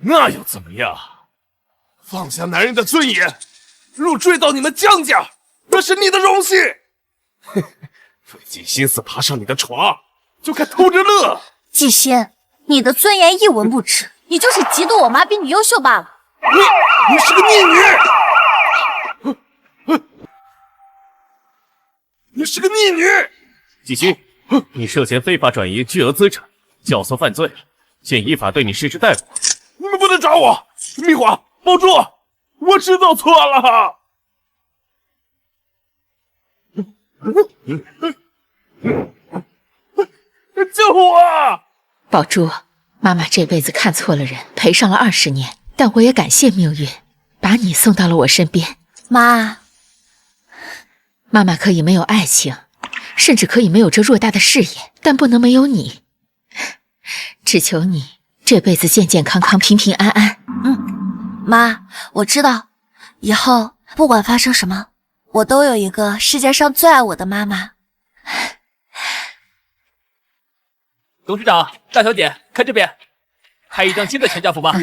那又怎么样？放下男人的尊严，入赘到你们江家，那是你的荣幸。费尽心思爬上你的床，就该偷着乐。
季心，你的尊严一文不值，你就是嫉妒我妈比你优秀罢了。
你是个逆女！你是个逆女！
季心，你涉嫌非法转移巨额资产，教唆犯罪，现依法对你实施逮捕。
你们不能抓我！明华，保住！我知道错了。救我！
宝珠，妈妈这辈子看错了人，赔上了20年，但我也感谢命运，把你送到了我身边。
妈
妈可以没有爱情，甚至可以没有这偌大的事业，但不能没有你。只求你这辈子健健康康、平平安安。
妈，我知道，以后不管发生什么，我都有一个世界上最爱我的妈妈。
董事长，大小姐，看这边，开一张新的全家福吧。